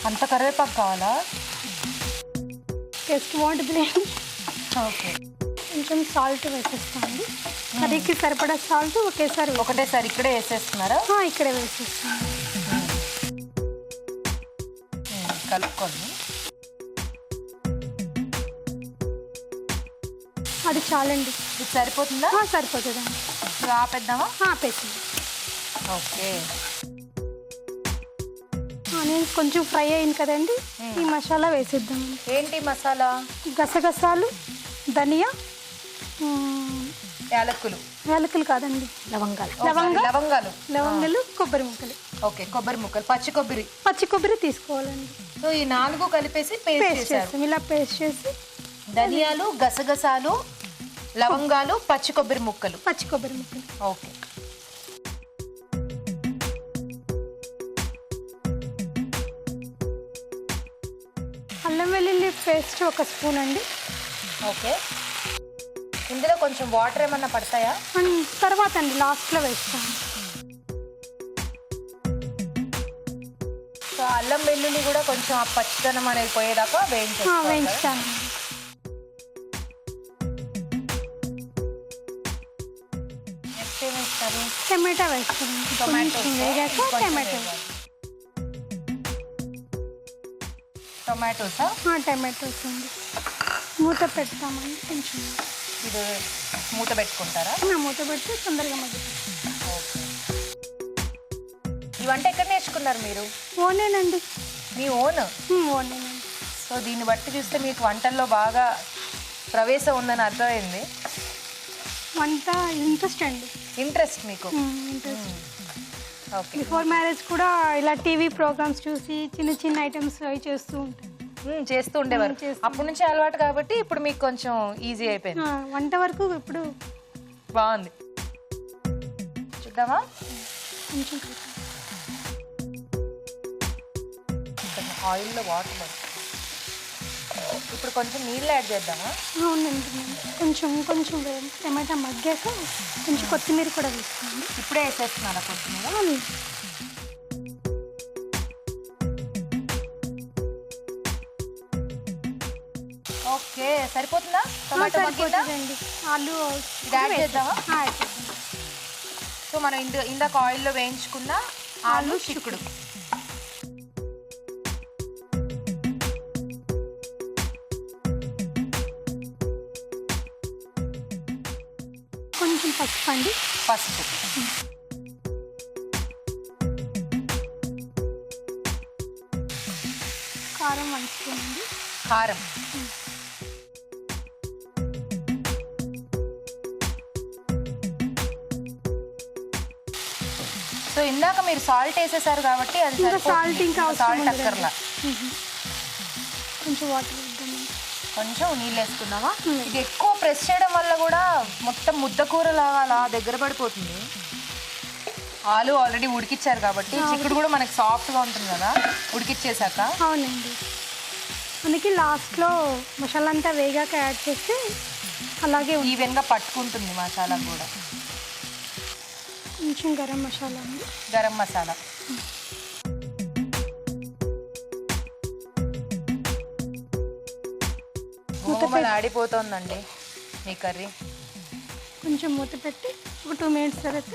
అంత కరివేపాకు కావాలా? టేస్ట్ బాగుంటుంది. ఓకే. కొంచెం సాల్ట్ వేసేస్తామండి. కర్రీకి సరిపడా సాల్ట్ ఒకటేసారి ఇక్కడే వేసేస్తున్నారా? ఇక్కడే వేసేస్తాను. కలుపుకోండి. అది చాలండి. ఇది సరిపోతుందా? సరిపోతుందండి. ఇది ఆపేద్దామా? పెట్టండి. ఓకే. ఆనియన్స్ కొంచెం ఫ్రై అయింది కదండి, ఈ మసాలా వేసేద్దామండి. ఏంటి మసాలా? గసగసాలు, ధనియా, యాలకులు. యాలకులు కాదండి, లవంగాలు. లవంగాలు, కొబ్బరి ముక్కలు. ఓకే, కొబ్బరి ముక్కలు, పచ్చి కొబ్బరి తీసుకోవాలండి. సో ఈ 4 కలిపేసి పేస్ట్ పేస్ట్ చేశారు. చేస్తాం, ఇలా పేస్ట్ చేసి ధనియాలు, గసగసాలు, లవంగాలు, పచ్చి కొబ్బరి ముక్కలు. ఓకే. అల్లం వెల్లుల్లి పేస్ట్ 1 స్పూన్ అండి. ఓకే. ఇందులో కొంచెం వాటర్ ఏమన్నా పడతాయా? తర్వాత అండి లాస్ట్లో వేస్తాను. సో అల్లం వెల్లుల్లి కూడా కొంచెం ఆ పచ్చిదనం అనేది పోయేదాకా వేయించుతాను. నెక్స్ట్ ఏం వేస్తారు? టమాటా వేస్తాను. టొమాటోసా? టమాటోస్ అండి. మూత పెడతామండి కొంచెం. ఇది మూత పెట్టుకుంటారా? మూత పెడితే తొందరగా మగ్గుతుంది. ఈ వంట ఎక్కడ నేర్చుకున్నారు మీరు? ఓనేనండి. మీ ఓన్? ఓనేనండి. సో దీన్ని బట్టి చూస్తే మీకు వంటల్లో బాగా ప్రవేశం ఉందని అర్థమైంది. వంట ఇంట్రెస్ట్ అండి. ఇంట్రెస్ట్ మీకు? ఇంట్రెస్ట్. ఓకే. బిఫోర్ మ్యారేజ్ కూడా ఇలా టీవీ ప్రోగ్రామ్స్ చూసి చిన్న చిన్న ఐటమ్స్ అవి చేస్తూ ఉంటాను. చేస్తూ ఉండేవారు. అప్పటి నుంచి అలవాటు కాబట్టి ఇప్పుడు మీకు కొంచెం ఈజీ అయిపోయింది. వంట వరకు ఇప్పుడు బాగుంది. చూద్దామా? కొంచెం ఆయిల్లో వాటర్ ఇప్పుడు కొంచెం నీళ్ళు యాడ్ చేద్దామా? అవునండి. కొంచెం టమాటా మగ్గాక కొంచెం కొత్తిమీర కూడా వేసుకోండి. ఇప్పుడే వేసేస్తున్నారా కొత్తిమీర? ఓకే, సరిపోతుందా? టమాటా మగ్గిందా? ఆలు ఇది యాడ్ చేద్దామా? యాడ్ చేద్దాం. సో మనం ఇందాక ఆయిల్లో వేయించుకున్న ఆలు చిక్కుడు. కొంచెం పసుపు అండి. పసుపు. కారం 1 స్పూన్ అండి. కారం. సో ఇందాక మీరు సాల్ట్ వేసేసారు కాబట్టి అది సాల్ట్ ఇంకా సాల్ట్ అక్కర్లా. కొంచెం వాటర్ వేద్దామండి. కొంచెం నీళ్ళు వేసుకుందామా? ఇది ఎక్కువ ప్రెస్ చేయడం వల్ల కూడా మొత్తం ముద్ద కూరలాగా అలా దగ్గర పడిపోతుంది. ఆలు ఆల్రెడీ ఉడికిచ్చారు కాబట్టి చిక్కుడు కూడా మనకి సాఫ్ట్గా ఉంటుంది కదా ఉడికిచ్చేసాక. అవునండి. మనకి లాస్ట్లో మసాలా అంతా వేగాక యాడ్ చేస్తే అలాగే ఈవెన్గా పట్టుకుంటుంది మసాలా కూడా. కొంచెం గరం మసాలా అండి. గరం మసాలా. గుమగుమలు ఆడిపోతుందండి మీ కర్రీ. కొంచెం మూత పెట్టి ఒక 2 మినిట్స్ తర్వాత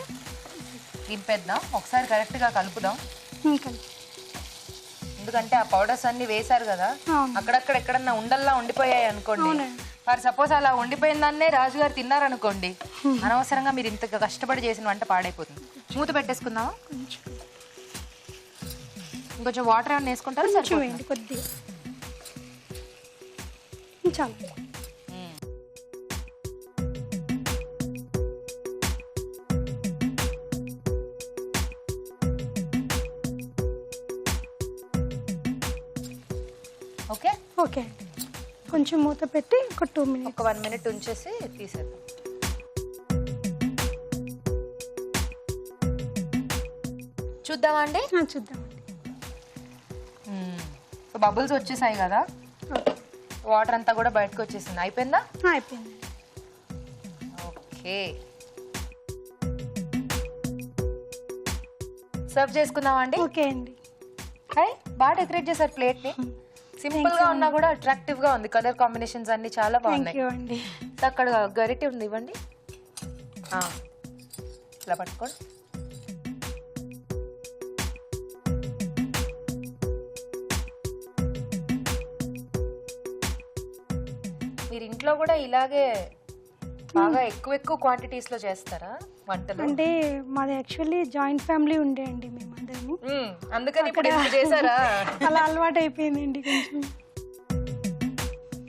దింపేద్దాం. ఒకసారి కరెక్ట్గా కలుపుదాం. ఎందుకంటే ఆ పౌడర్స్ అన్ని వేశారు కదా, అక్కడక్కడ ఎక్కడన్నా ఉండల్లా ఉండిపోయాయి అనుకోండి. ఫర్ సపోజ్ అలా ఉండిపోయిన దాన్నే రాజుగారు తిన్నారనుకోండి, అనవసరంగా మీరు ఇంత కష్టపడి చేసిన వంట పాడైపోతుంది. మూత పెట్టేసుకుందామా? ఇంకొంచెం వాటర్ ఏమైనా వేసుకుంటారా? సరిపోయింది కొద్దిగా చాలు. ఓకే ఓకే అండి. కొంచెం మూత పెట్టి ఒక 2 మినిట్స్, ఒక 1 మినిట్ ఉంచేసి తీసేద్దాం. చూద్దామా అండి? చూద్దామండి. బబుల్స్ వచ్చేసాయి కదా, వాటర్ అంతా కూడా బయటకు వచ్చేసింది. అయిపోయిందా? అయిపోయింది. ఓకే, సర్వ్ చేసుకుందామా అండి? ఓకే అండి. బాగా డెకరేట్ చేశారు ప్లేట్ ని. సింపుల్ గా ఉన్నా కూడా అట్రాక్టివ్ గా ఉంది. కలర్ కాంబినేషన్స్ అన్ని చాలా బాగున్నాయి. అక్కడ గరిటె ఉంది, ఇవ్వండి. ఇలా పట్టుకోండి. మీరు ఇంట్లో కూడా ఇలాగే బాగా ఎక్కువ ఎక్కువ క్వాంటిటీస్ లో చేస్తారా వంటలు? అంటే మాది యాక్చువల్లీ జాయింట్ ఫ్యామిలీ ఉండే అండి మేమందరము. అందుకని ఇప్పుడు ఇంత చేశారా? అలా అలవాటు అయిపోయిందండి కొంచెం.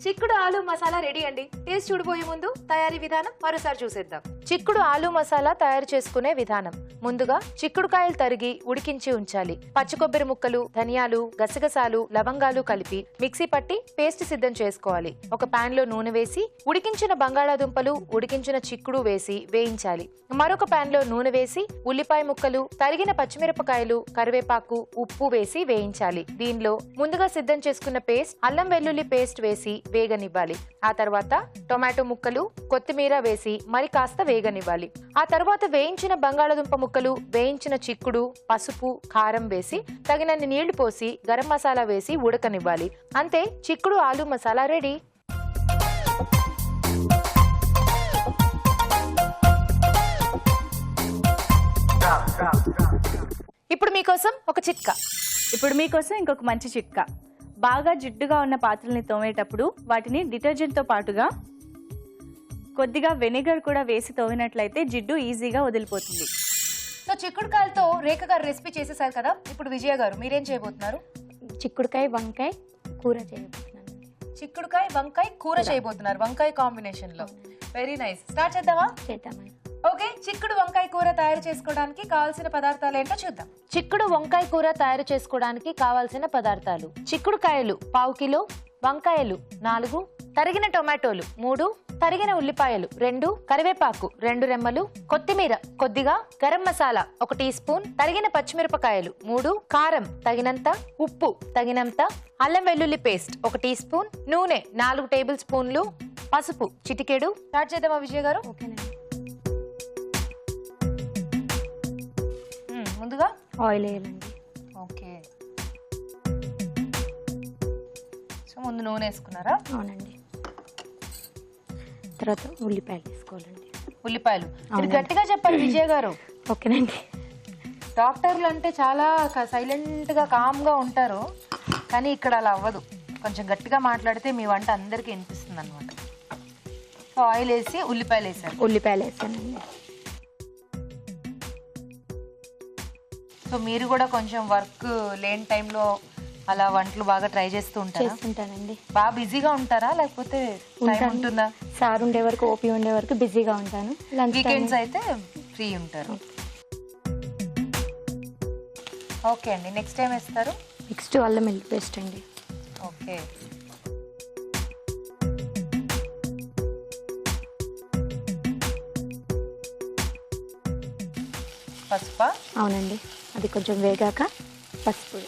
చిక్కుడు ఆలు మసాలా రెడీ అండి. టేస్ట్ చూడబోయే ముందు తయారీ విధానం మరోసారి చూసేద్దాం. చిక్కుడు ఆలు మసాలా తయారు చేసుకునే విధానం. ముందుగా చిక్కుడుకాయలు తరిగి ఉడికించి ఉంచాలి. పచ్చి కొబ్బరి ముక్కలు, ధనియాలు, గసగసాలు, లవంగాలు కలిపి మిక్సీ పట్టి పేస్ట్ సిద్ధం చేసుకోవాలి. ఒక పాన్ లో నూనె వేసి ఉడికించిన బంగాళాదుంపలు, ఉడికించిన చిక్కుడు వేసి వేయించాలి. మరొక పాన్ లో నూనె వేసి ఉల్లిపాయ ముక్కలు, తరిగిన పచ్చిమిరపకాయలు, కరివేపాకు, ఉప్పు వేసి వేయించాలి. దీనిలో ముందుగా సిద్ధం చేసుకున్న పేస్ట్, అల్లం వెల్లుల్లి పేస్ట్ వేసి వేగనివ్వాలి. ఆ తర్వాత టొమాటో ముక్కలు, కొత్తిమీర వేసి మరి కాస్త వేగనివ్వాలి. ఆ తర్వాత వేయించిన బంగాళదుంప ముక్కలు, వేయించిన చిక్కుడు, పసుపు, కారం వేసి తగినన్ని నీళ్లు పోసి గరం మసాలా వేసి ఉడకనివ్వాలి. అంతే, చిక్కుడు ఆలు మసాలా రెడీ. ఇప్పుడు మీకోసం ఒక చిట్కా. ఇప్పుడు మీకోసం ఇంకొక మంచి చిట్కా. బాగా జిడ్డుగా ఉన్న పాత్రల్ని తోమేటప్పుడు వాటిని డిటర్జెంట్తో పాటుగా కొద్దిగా వెనిగర్ కూడా వేసి తోమినట్లయితే జిడ్డు ఈజీగా వదిలిపోతుంది. సో చిక్కుడుకాయలతో రేఖ గారు రెసిపీ చేసేసారు కదా, ఇప్పుడు విజయ గారు మీరేం చేయబోతున్నారు? చిక్కుడుకాయ వంకాయ కూర చేయబోతున్నాను. చిక్కుడుకాయ వంకాయ కూర చేయబోతున్నారు, వంకాయ కాంబినేషన్ లో. Very nice. స్టార్ట్ చేద్దామా? చేద్దామండి. ఓకే, చిక్కుడు వంకాయ కూర తయారు చేసుకోవడానికి కావాల్సిన పదార్థాలు ఏంటో చూద్దాం. చిక్కుడు వంకాయ కూర తయారు చేసుకోవడానికి కావాల్సిన పదార్థాలు: చిక్కుడుకాయలు 1/2 కిలో, వంకాయలు 4, తరిగిన టొమాటోలు 3, తరిగిన ఉల్లిపాయలు 2, కరివేపాకు 2 రెమ్మలు, కొత్తిమీర కొద్దిగా, గరం మసాలా 1 టీ స్పూన్, తరిగిన పచ్చిమిరపకాయలు 3, కారం తగినంత, ఉప్పు తగినంత, అల్లం వెల్లుల్లి పేస్ట్ 1 టీ స్పూన్, నూనె 4 టేబుల్ స్పూన్లు, పసుపు చిటికెడు. స్టార్ట్ చేద్దామా విజయ్ గారు? ఓకేనండి. ముందుగా ఆయిల్ వేయాలండి. ఓకే, సో ముందు నూనె వేసుకున్నారా? అవునండి. తర్వాత ఉల్లిపాయలు వేసుకోవాలండి. ఉల్లిపాయలు ఇది గట్టిగా చెప్పాలి విజయ్ గారు. ఓకేనండి. డాక్టర్లు అంటే చాలా సైలెంట్ గా కామ్ గా ఉంటారు, కానీ ఇక్కడ అలా అవ్వదు. కొంచెం గట్టిగా మాట్లాడితే మీ వంట అందరికీ వినిపిస్తుంది అనమాట. సో ఆయిల్ వేసి ఉల్లిపాయలు వేసారు. ఉల్లిపాయలు వేసానండి. సో మీరు కూడా కొంచెం వర్క్ లేని టైంలో అలా వంటలు బాగా ట్రై చేస్తూ ఉంటారా? చేస్తుంటానండి. బాగా బిజీగా ఉంటారా లేకపోతే టైం ఉంటుందా? సార్ ఉండే వరకు, ఓపీ ఉండే వరకు బిజీగా ఉంటాను. లంచ్ వీకెండ్స్ అయితే ఫ్రీ ఉంటారు. ఓకే అండి, నెక్స్ట్ టైం వేస్తారు? నెక్స్ట్ అల్లం వెల్లుల్లి పేస్ట్ అండి. ఓకే, పసుపా? అవునండి. అది కొంచెం వేగాక పసుపు.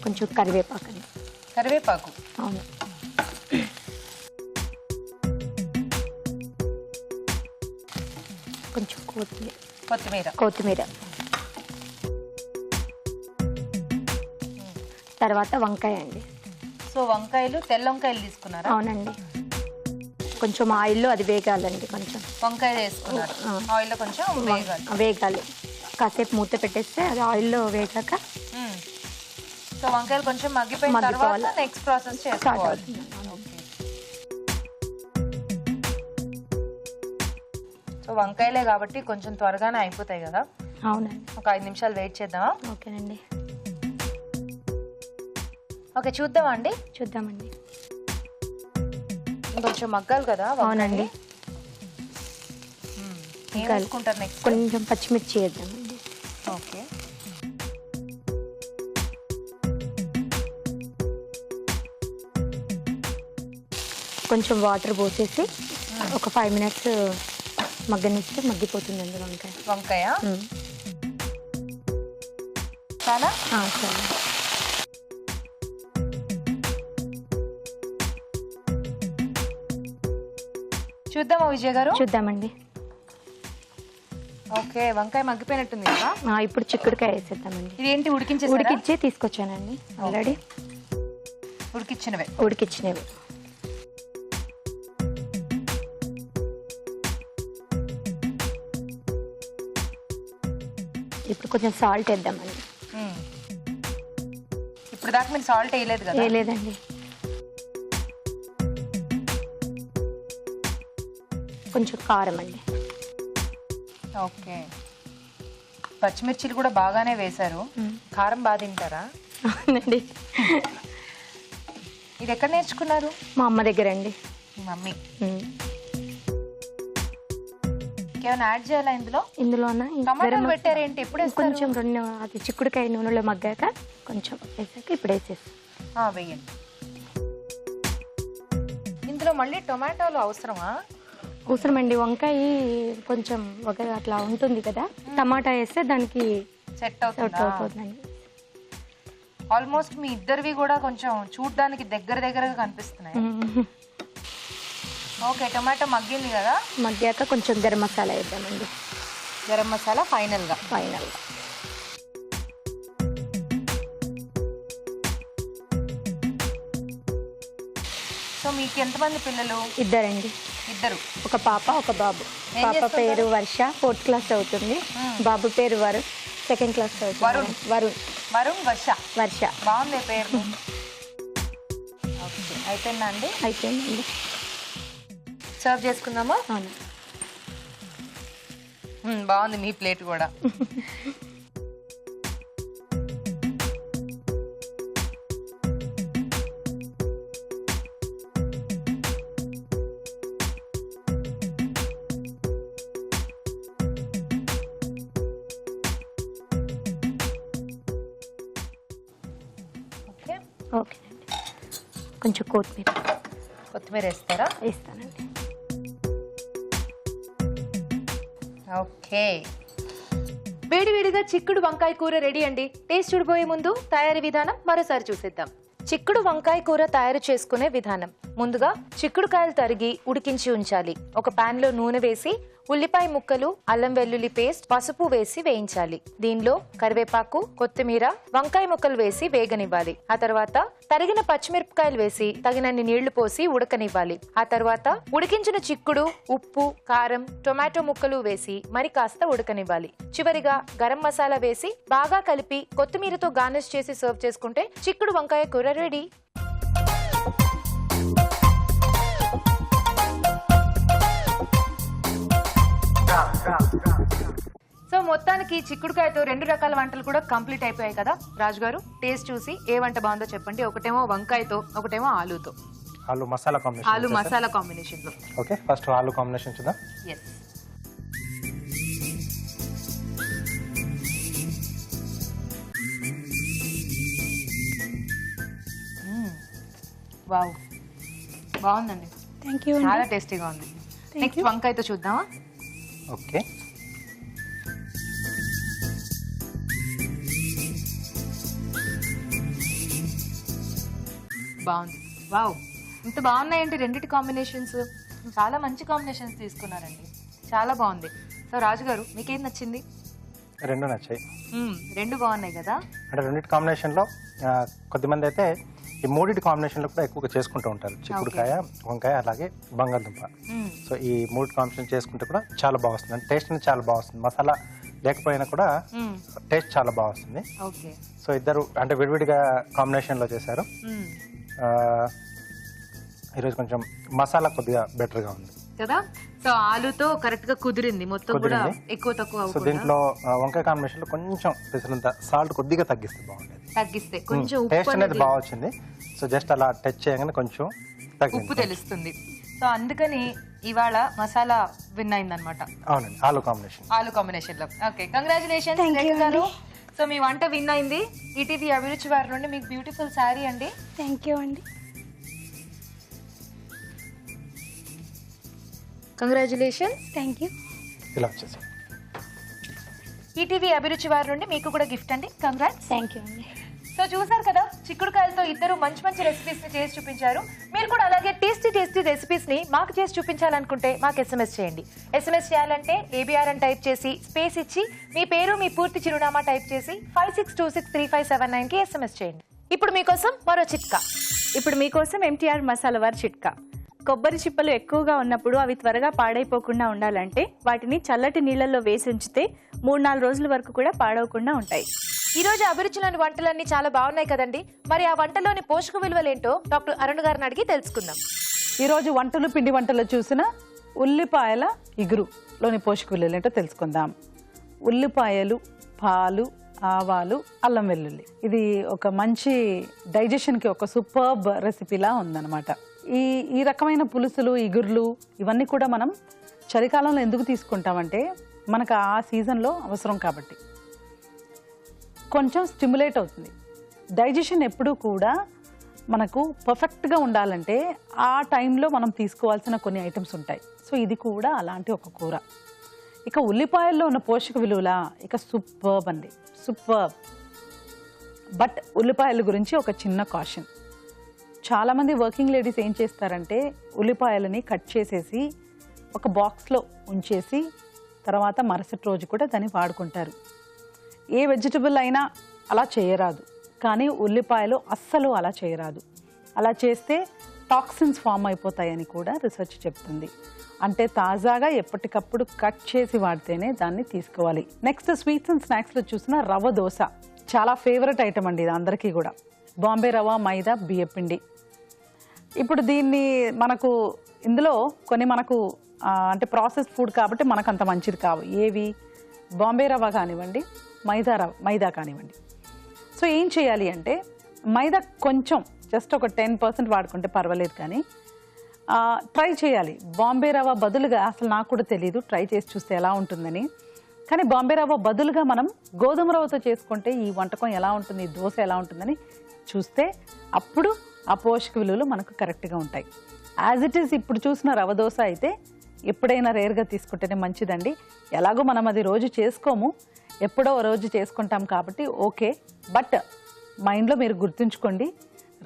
కొంచెం కరివేపాకు అండి. కరివేపాకు. అవును. కొంచెం కొత్తిమీర. కొత్తిమీర. తర్వాత వంకాయ అండి. సో వంకాయలు, తెల్ల వంకాయలు తీసుకున్నారా? అవునండి. కొంచెం ఆయిల్లో అది వేగాలండి. కొంచెం వంకాయ వేసుకున్నారు, ఆయిల్లో కొంచెం వేగాలి. కాసేపు మూత పెట్టేస్తే అది ఆయిల్లో వేగాక సో వంకాయలు కొంచెం మగ్గిపోయిన తర్వాత నెక్స్ట్ ప్రాసెస్ చేసుకోవాలి. సో వంకాయలే కాబట్టి కొంచెం త్వరగానే అయిపోతాయి కదా. అవునండి. ఒక 5 నిమిషాలు వెయిట్ చేద్దామా? ఓకేనండి. ఓకే, చూద్దామా అండి? చూద్దామండి. ఇంకొంచెం మగ్గాలి కదా. అవునండి. వేసుకుంటారు నెక్స్ట్? కొంచెం పచ్చిమిర్చి వేద్దామండి. ఓకే, కొంచెం వాటర్ పోసేసి ఒక 5 మినిట్స్ మగ్గనిస్తే మగ్గిపోతుందండి వంకాయ. వంకాయ చాలా సరే. చూద్దామా విజయ్ గారు? చూద్దామండి. ఓకే, వంకాయ మగ్గిపోయినట్టుంది కదా. ఇప్పుడు చిక్కుడుకాయ వేసేద్దామండి. ఇదేంటి ఉడికించేసారా? ఉడికిచ్చే తీసుకొచ్చానండి ఆల్రెడీ. ఉడికిచ్చినవి. ఇప్పుడు కొంచెం సాల్ట్ వేద్దామండి. ఇప్పుడు దాకా మీరు సాల్ట్ వేయలేదు కదా? లేదండి, కొంచెం కారం అండి. ఓకే, పచ్చిమిర్చిలు కూడా బాగానే వేశారు. కారం బాగా తింటారా? అవునండి. ఇది ఎక్కడ నేర్చుకున్నారు? మా అమ్మ దగ్గర అండి. మీ మమ్మీ. ఏమైనా యాడ్ చేయాలా ఇందులో? ఇందులోన టమాటాలు పెట్టారేంటి? ఎప్పుడు కొంచెం రెండు అది చిక్కుడుకాయ నూనెలో మగ్గాక కొంచెం వేసాక ఇప్పుడు వేసేసి వేయండి. ఇందులో మళ్ళీ టొమాటోలు అవసరమా? అవసరమండి. వంకాయ కొంచెం ఒక అట్లా ఉంటుంది కదా, టమాటా వేస్తే దానికి సెట్ అవుతుందండి. ఆల్మోస్ట్ మీ ఇద్దరివి కూడా కొంచెం చూడ్డానికి దగ్గరగా కనిపిస్తున్నాయి. ఓకే, టొమాటో మగ్గింది కదా, మగ్గాక కొంచెం గరం మసాలా వేద్దామండి. గరం మసాలా ఫైనల్గా. సో మీకు ఎంతమంది పిల్లలు? ఇద్దరండి. ఇద్దరు. ఒక పాప ఒక బాబు. పాప పేరు వర్ష, 4th క్లాస్ అవుతుంది. బాబు పేరు వరుణ్, 2nd క్లాస్ అవుతుంది. వరుణ్ వర్ష. బాగుంది పేరు. ఓకే, అయిపోయిందా అండి? అయిపోయిందండి. సర్వ్ చేసుకుందామా? అవును. బాగుంది మీ ప్లేట్ కూడా. ఓకేనండి. కొంచెం కొత్తిమీర వేస్తారా? వేస్తానండి. ఓకే, వేడివేడిగా చిక్కుడు వంకాయ కూర రెడీ అండి. టేస్ట్ చూడబోయే ముందు తయారీ విధానం మరోసారి చూసేద్దాం. చిక్కుడు వంకాయ కూర తయారు చేసుకునే విధానం. ముందుగా చిక్కుడుకాయలు తరిగి ఉడికించి ఉంచాలి. ఒక పాన్ లో నూనె వేసి ఉల్లిపాయ ముక్కలు, అల్లం వెల్లుల్లి పేస్ట్, పసుపు వేసి వేయించాలి. దీనిలో కరివేపాకు, కొత్తిమీర, వంకాయ ముక్కలు వేసి వేగనివ్వాలి. ఆ తర్వాత తరిగిన పచ్చిమిరపకాయలు వేసి తగినన్ని నీళ్లు పోసి ఉడకనివ్వాలి. ఆ తర్వాత ఉడికించిన చిక్కుడు, ఉప్పు, కారం, టొమాటో ముక్కలు వేసి మరి కాస్త ఉడకనివ్వాలి. చివరిగా గరం మసాలా వేసి బాగా కలిపి కొత్తిమీరతో గార్నిష్ చేసి సర్వ్ చేసుకుంటే చిక్కుడు వంకాయ కూర రెడీ. సో మొత్తానికి చిక్కుడుకాయతో 2 రకాల వంటలు కూడా కంప్లీట్ అయిపోయాయి కదా. రాజు గారు, టేస్ట్ చూసి ఏ వంట బాగుందో చెప్పండి. ఒకటేమో వంకాయతో, ఒకటేమో ఆలూతో. ఆలు మసాలా కాంబినేషన్ లో. ఓకే, ఫస్ట్ ఆలు కాంబినేషన్ చూద్దాం. ఎస్. వావ్, బాగుందండి. Thank you. చాలా టేస్టీగా ఉంది. నెక్స్ట్ వంకాయతో చూద్దామా? ఓకే, బాగుంది. వావ్, ఇంత బాగున్నాయండి రెండిటి కాంబినేషన్స్. చాలా మంచి కాంబినేషన్స్ తీసుకున్నారండి, చాలా బాగుంది. సో రాజు గారు, మీకేం నచ్చింది? రెండు నచ్చాయి. రెండు బాగున్నాయి కదా. అంటే రెండింటి కాంబినేషన్లో కొద్దిమంది అయితే ఈ మూడింటి కాంబినేషన్లో కూడా ఎక్కువగా చేసుకుంటూ ఉంటారు. చిక్కుడుకాయ, వంకాయ, అలాగే బంగాళదుంప. సో ఈ మూడు కాంబినేషన్ చేసుకుంటే కూడా చాలా బాగా వస్తుంది. అంటే టేస్ట్ అనేది చాలా బాగా వస్తుంది. మసాలా లేకపోయినా కూడా టేస్ట్ చాలా బాగా వస్తుంది. సో ఇద్దరు అంటే విడివిడిగా కాంబినేషన్లో చేశారు. ఈరోజు కొంచెం మసాలా కొద్దిగా బెటర్గా ఉంది కదా. సో ఆలుతో కరెక్ట్ గా కుదిరింది మొత్తం కూడా, ఎక్కువ తక్కువ. సో దీంట్లో వంకాయ కాంబినేషన్ లో కొంచెం పెసరంత సాల్ట్ కొద్దిగా తగ్గిస్తే బాగుండేది. తగ్గిస్తే కొంచెం టేస్ట్ అనేది బాగా వచ్చింది. సో జస్ట్ అలా టచ్ చేయగానే కొంచెం ఉప్పు తెలుస్తుంది. సో అందుకని ఇవాళ మసాలా విన్ అయింది అనమాట. అవునండి, ఆలు కాంబినేషన్ లో. ఓకే, కంగ్రాచులేషన్స్ గారు. సో మీ వంట విన్ అయింది. ఈటీవీ అభిరుచి వారి నుండి మీకు బ్యూటిఫుల్ శారీ అండి. థ్యాంక్ యూ అండి. కంగ్రాచులేషన్స్. Thank you. ఇలా వచ్చేసి ఈటీవీ అభిరుచి వారి నుండి మీకు కూడా గిఫ్ట్ అండి. కంగ్రాట్స్. థ్యాంక్ యూ అండి. సో చూసారు కదా, చిక్కుడుకాయలతో ఇద్దరు మంచి మంచి రెసిపీస్ ని చేసి చూపించారు. మీరు కూడా అలాగే టేస్టీ రెసిపీస్ ని మాకు చేసి చూపించాలనుకుంటే మాకు SMS చేయండి. SMS చేయాలంటే ABR అని టైప్ చేసి స్పేస్ ఇచ్చి మీ పేరు, మీ పూర్తి చిరునామా టైప్ చేసి 56263579 కి SMS చేయండి. ఇప్పుడు మీకోసం మరో చిట్కా. ఇప్పుడు మీకోసం MTR మసాలా వారి చిట్కా. కొబ్బరి చిప్పలు ఎక్కువగా ఉన్నప్పుడు అవి త్వరగా పాడైపోకుండా ఉండాలంటే వాటిని చల్లటి నీళ్ళల్లో వేసి ఉంచితే 3-4 రోజుల వరకు కూడా పాడవకుండా ఉంటాయి. ఈ రోజు అభిరుచిలోని వంటలన్నీ చాలా బాగున్నాయి కదండి. మరి ఆ వంటలోని పోషక విలువలేంటో డాక్టర్ అరుణ్ గారిని అడిగి తెలుసుకుందాం. ఈరోజు వంటలు పిండి వంటలు చూసిన ఉల్లిపాయల ఇగురులోని పోషక విలువలు ఏంటో తెలుసుకుందాం. ఉల్లిపాయలు, పాలు, ఆవాలు, అల్లం వెల్లుల్లి, ఇది ఒక మంచి డైజెషన్కి ఒక సూపర్బ్ రెసిపీలా ఉందన్నమాట. ఈ రకమైన పులుసులు, ఇగుర్లు ఇవన్నీ కూడా మనం చలికాలంలో ఎందుకు తీసుకుంటామంటే మనకు ఆ సీజన్లో అవసరం కాబట్టి. కొంచెం స్టిమ్యులేట్ అవుతుంది. డైజెషన్ ఎప్పుడూ కూడా మనకు పర్ఫెక్ట్గా ఉండాలంటే ఆ టైంలో మనం తీసుకోవాల్సిన కొన్ని ఐటమ్స్ ఉంటాయి. సో ఇది కూడా అలాంటి ఒక కూర. ఇక ఉల్లిపాయల్లో ఉన్న పోషక విలువల ఇక సూపర్బ్ అండి, సూపర్బ్. బట్ ఉల్లిపాయల గురించి ఒక చిన్న కాషన్. చాలామంది వర్కింగ్ లేడీస్ ఏం చేస్తారంటే ఉల్లిపాయలని కట్ చేసేసి ఒక బాక్స్లో ఉంచేసి తర్వాత మరుసటి రోజు కూడా దాన్ని వాడుకుంటారు. ఏ వెజిటబుల్ అయినా అలా చేయరాదు, కానీ ఉల్లిపాయలు అస్సలు అలా చేయరాదు. అలా చేస్తే టాక్సిన్స్ ఫామ్ అయిపోతాయని కూడా రీసెర్చ్ చెప్తుంది. అంటే తాజాగా ఎప్పటికప్పుడు కట్ చేసి వాడితేనే దాన్ని తీసుకోవాలి. నెక్స్ట్ స్వీట్స్ అండ్ స్నాక్స్లో చూసిన రవ్వ దోశ చాలా ఫేవరెట్ ఐటమ్ అండి ఇది అందరికీ కూడా. బాంబే రవ్వ, మైదా, బియ్యపిండి. ఇప్పుడు దీన్ని మనకు ఇందులో కొన్ని మనకు అంటే ప్రాసెస్ ఫుడ్ కాబట్టి మనకు అంత మంచిది కావు. ఏవి? బాంబే రవ్వ కానివ్వండి, మైదా కానివ్వండి. సో ఏం చేయాలి అంటే మైదా కొంచెం జస్ట్ ఒక 10% వాడుకుంటే పర్వాలేదు, కానీ ట్రై చేయాలి. బాంబే రవ్వ బదులుగా, అసలు నాకు కూడా తెలీదు, ట్రై చేసి చూస్తే ఎలా ఉంటుందని, కానీ బాంబే రవ్వ బదులుగా మనం గోధుమ రవ్వతో చేసుకుంటే ఈ వంటకం ఎలా ఉంటుంది, దోశ ఎలా ఉంటుందని చూస్తే అప్పుడు ఆ పోషక విలువలు మనకు కరెక్ట్గా ఉంటాయి. యాజ్ ఇట్ ఈస్ ఇప్పుడు చూసిన రవ్వ దోశ అయితే ఎప్పుడైనా రేర్గా తీసుకుంటేనే మంచిదండి. ఎలాగో మనం అది రోజు చేసుకోము, ఎప్పుడో రోజు చేసుకుంటాం కాబట్టి ఓకే. బట్ మైండ్లో మీరు గుర్తుంచుకోండి,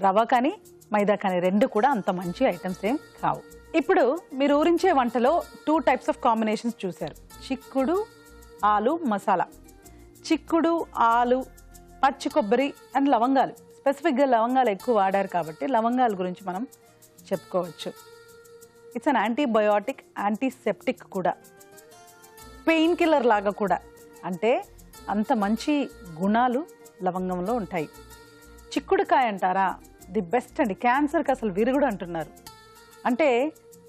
రవ్వ కానీ మైదా కానీ రెండు కూడా అంత మంచి ఐటమ్స్ ఏం కావు. ఇప్పుడు మీరు ఊరించే వంటలో 2 types ఆఫ్ కాంబినేషన్స్ చూశారు. చిక్కుడు, ఆలు మసాలా. చిక్కుడు, ఆలు, పచ్చి కొబ్బరి అండ్ లవంగాలు. స్పెసిఫిక్గా లవంగాలు ఎక్కువ వాడారు కాబట్టి లవంగాల గురించి మనం చెప్పుకోవచ్చు. ఇట్స్ అన్ యాంటీబయోటిక్, యాంటీసెప్టిక్ కూడా, పెయిన్ కిల్లర్ లాగా కూడా. అంటే అంత మంచి గుణాలు లవంగంలో ఉంటాయి. చిక్కుడుకాయ అంటారా, ది బెస్ట్ అండి. క్యాన్సర్కి అసలు విరుగుడు అంటున్నారు. అంటే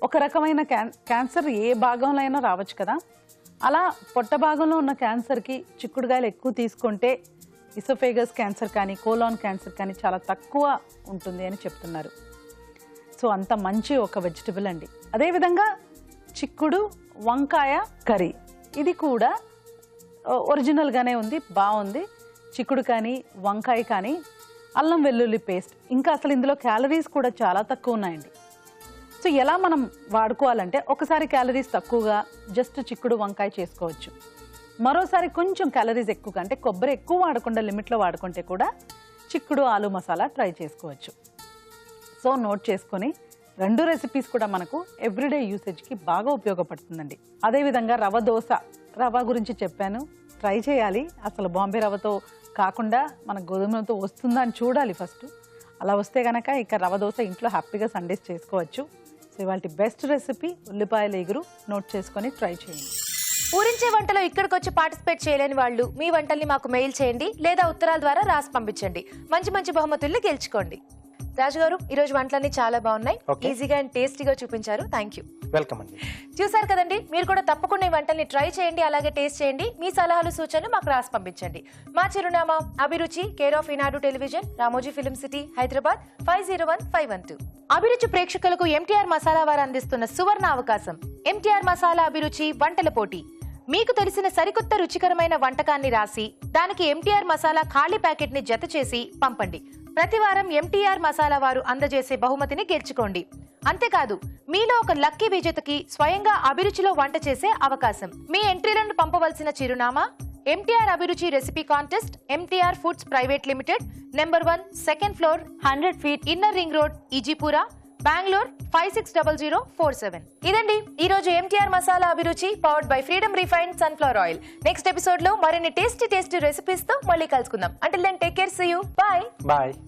ఒక రకమైన క్యాన్సర్ ఏ భాగంలో అయినా రావచ్చు కదా, అలా పొట్ట భాగంలో ఉన్న క్యాన్సర్కి చిక్కుడుకాయలు ఎక్కువ తీసుకుంటే ఇసోఫేగస్ క్యాన్సర్ కానీ కోలాన్ క్యాన్సర్ కానీ చాలా తక్కువ ఉంటుంది అని చెప్తున్నారు. సో అంత మంచి ఒక వెజిటబుల్ అండి. అదేవిధంగా చిక్కుడు వంకాయ కర్రీ, ఇది కూడా ఒరిజినల్గానే ఉంది, బాగుంది. చిక్కుడు కానీ వంకాయ కానీ అల్లం వెల్లుల్లి పేస్ట్, ఇంకా అసలు ఇందులో క్యాలరీస్ కూడా చాలా తక్కువ ఉన్నాయండి. సో ఎలా మనం వాడుకోవాలంటే ఒకసారి క్యాలరీస్ తక్కువగా జస్ట్ చిక్కుడు వంకాయ చేసుకోవచ్చు. మరోసారి కొంచెం క్యాలరీస్ ఎక్కువగా అంటే కొబ్బరి ఎక్కువ వాడకుండా లిమిట్లో వాడుకుంటే కూడా చిక్కుడు ఆలు మసాలా ట్రై చేసుకోవచ్చు. సో నోట్ చేసుకొని 2 రెసిపీస్ కూడా మనకు ఎవ్రీడే యూసేజ్కి బాగా ఉపయోగపడుతుందండి. అదేవిధంగా రవ్వ దోశ, రవ్వ గురించి చెప్పాను, ట్రై చేయాలి. అసలు బాంబే రవ్వతో కాకుండా మన గోధుమలతో వస్తుందా అని చూడాలి ఫస్ట్. అలా వస్తే కనుక ఇక రవ్వ దోశ ఇంట్లో హ్యాపీగా సండేస్ చేసుకోవచ్చు. సో ఇవాళ బెస్ట్ రెసిపీ ఉల్లిపాయల ఇగురు, నోట్ చేసుకొని ట్రై చేయండి. ఊరించే వంటలో ఇక్కడికి వచ్చి పార్టిసిపేట్ చేయలేని వాళ్ళు మీ వంటల్ని మాకు మెయిల్ చేయండి లేదా ఉత్తరాల ద్వారా రాసి పంపించండి. మంచి మంచి బహుమతుల్ని గెలుచుకోండి. రాజు గారు, ఈ రోజు వంటలన్నీ చాలా బాగున్నాయి, ఈజీగా అండ్ టేస్టీగా చూపించారు. Thank you. వెల్కమ్ అండి. చూసారు కదండి, మీరు కూడా తప్పకుండా ఈ వంటల్ని ట్రై చేయండి, అలాగే టేస్ట్ చేయండి. మీ సలహాలు సూచనలు మాకు రాసి పంపించండి. మా చిరునామా అభిరుచి, care of Eenadu television, Ramoji film city, Hyderabad 501512. అభిరుచి ప్రేక్షకులకు ఎంటీఆర్ మసాలా వారు అందిస్తున్న సువర్ణ అవకాశం. ఎంటీఆర్ మసాలా అభిరుచి వంటల పోటీ. మీకు తెలిసిన సరికొత్త రుచికరమైన వంటకాన్ని రాసి దానికి ఎంటీఆర్ మసాలా ఖాళీ ప్యాకెట్ ని జత చేసి పంపండి. ప్రతి వారం ఎంటీఆర్ మసాలా వారు అందజేసే బహుమతిని గెలుచుకోండి. అంతేకాదు, మీలో ఒక లక్కీ విజేతకి స్వయంగా అభిరుచిలో వంట చేసే అవకాశం. మీ ఎంట్రీలను పంపవలసిన చిరునామా MTR Abhiruchi recipe contest, MTR Foods Private Limited, number 1, 2nd floor, 100 feet, inner ring road, Ejipura, Bengaluru 560047. ఇదండి ఈ రోజు MTR masala Abhiruchi, powered by Freedom refined sunflower oil. Next episode లో మరిన్ని టేస్టీ రెసిపీస్ తో మళ్ళీ కలుసుకుందాం. Until then take care, see you, by.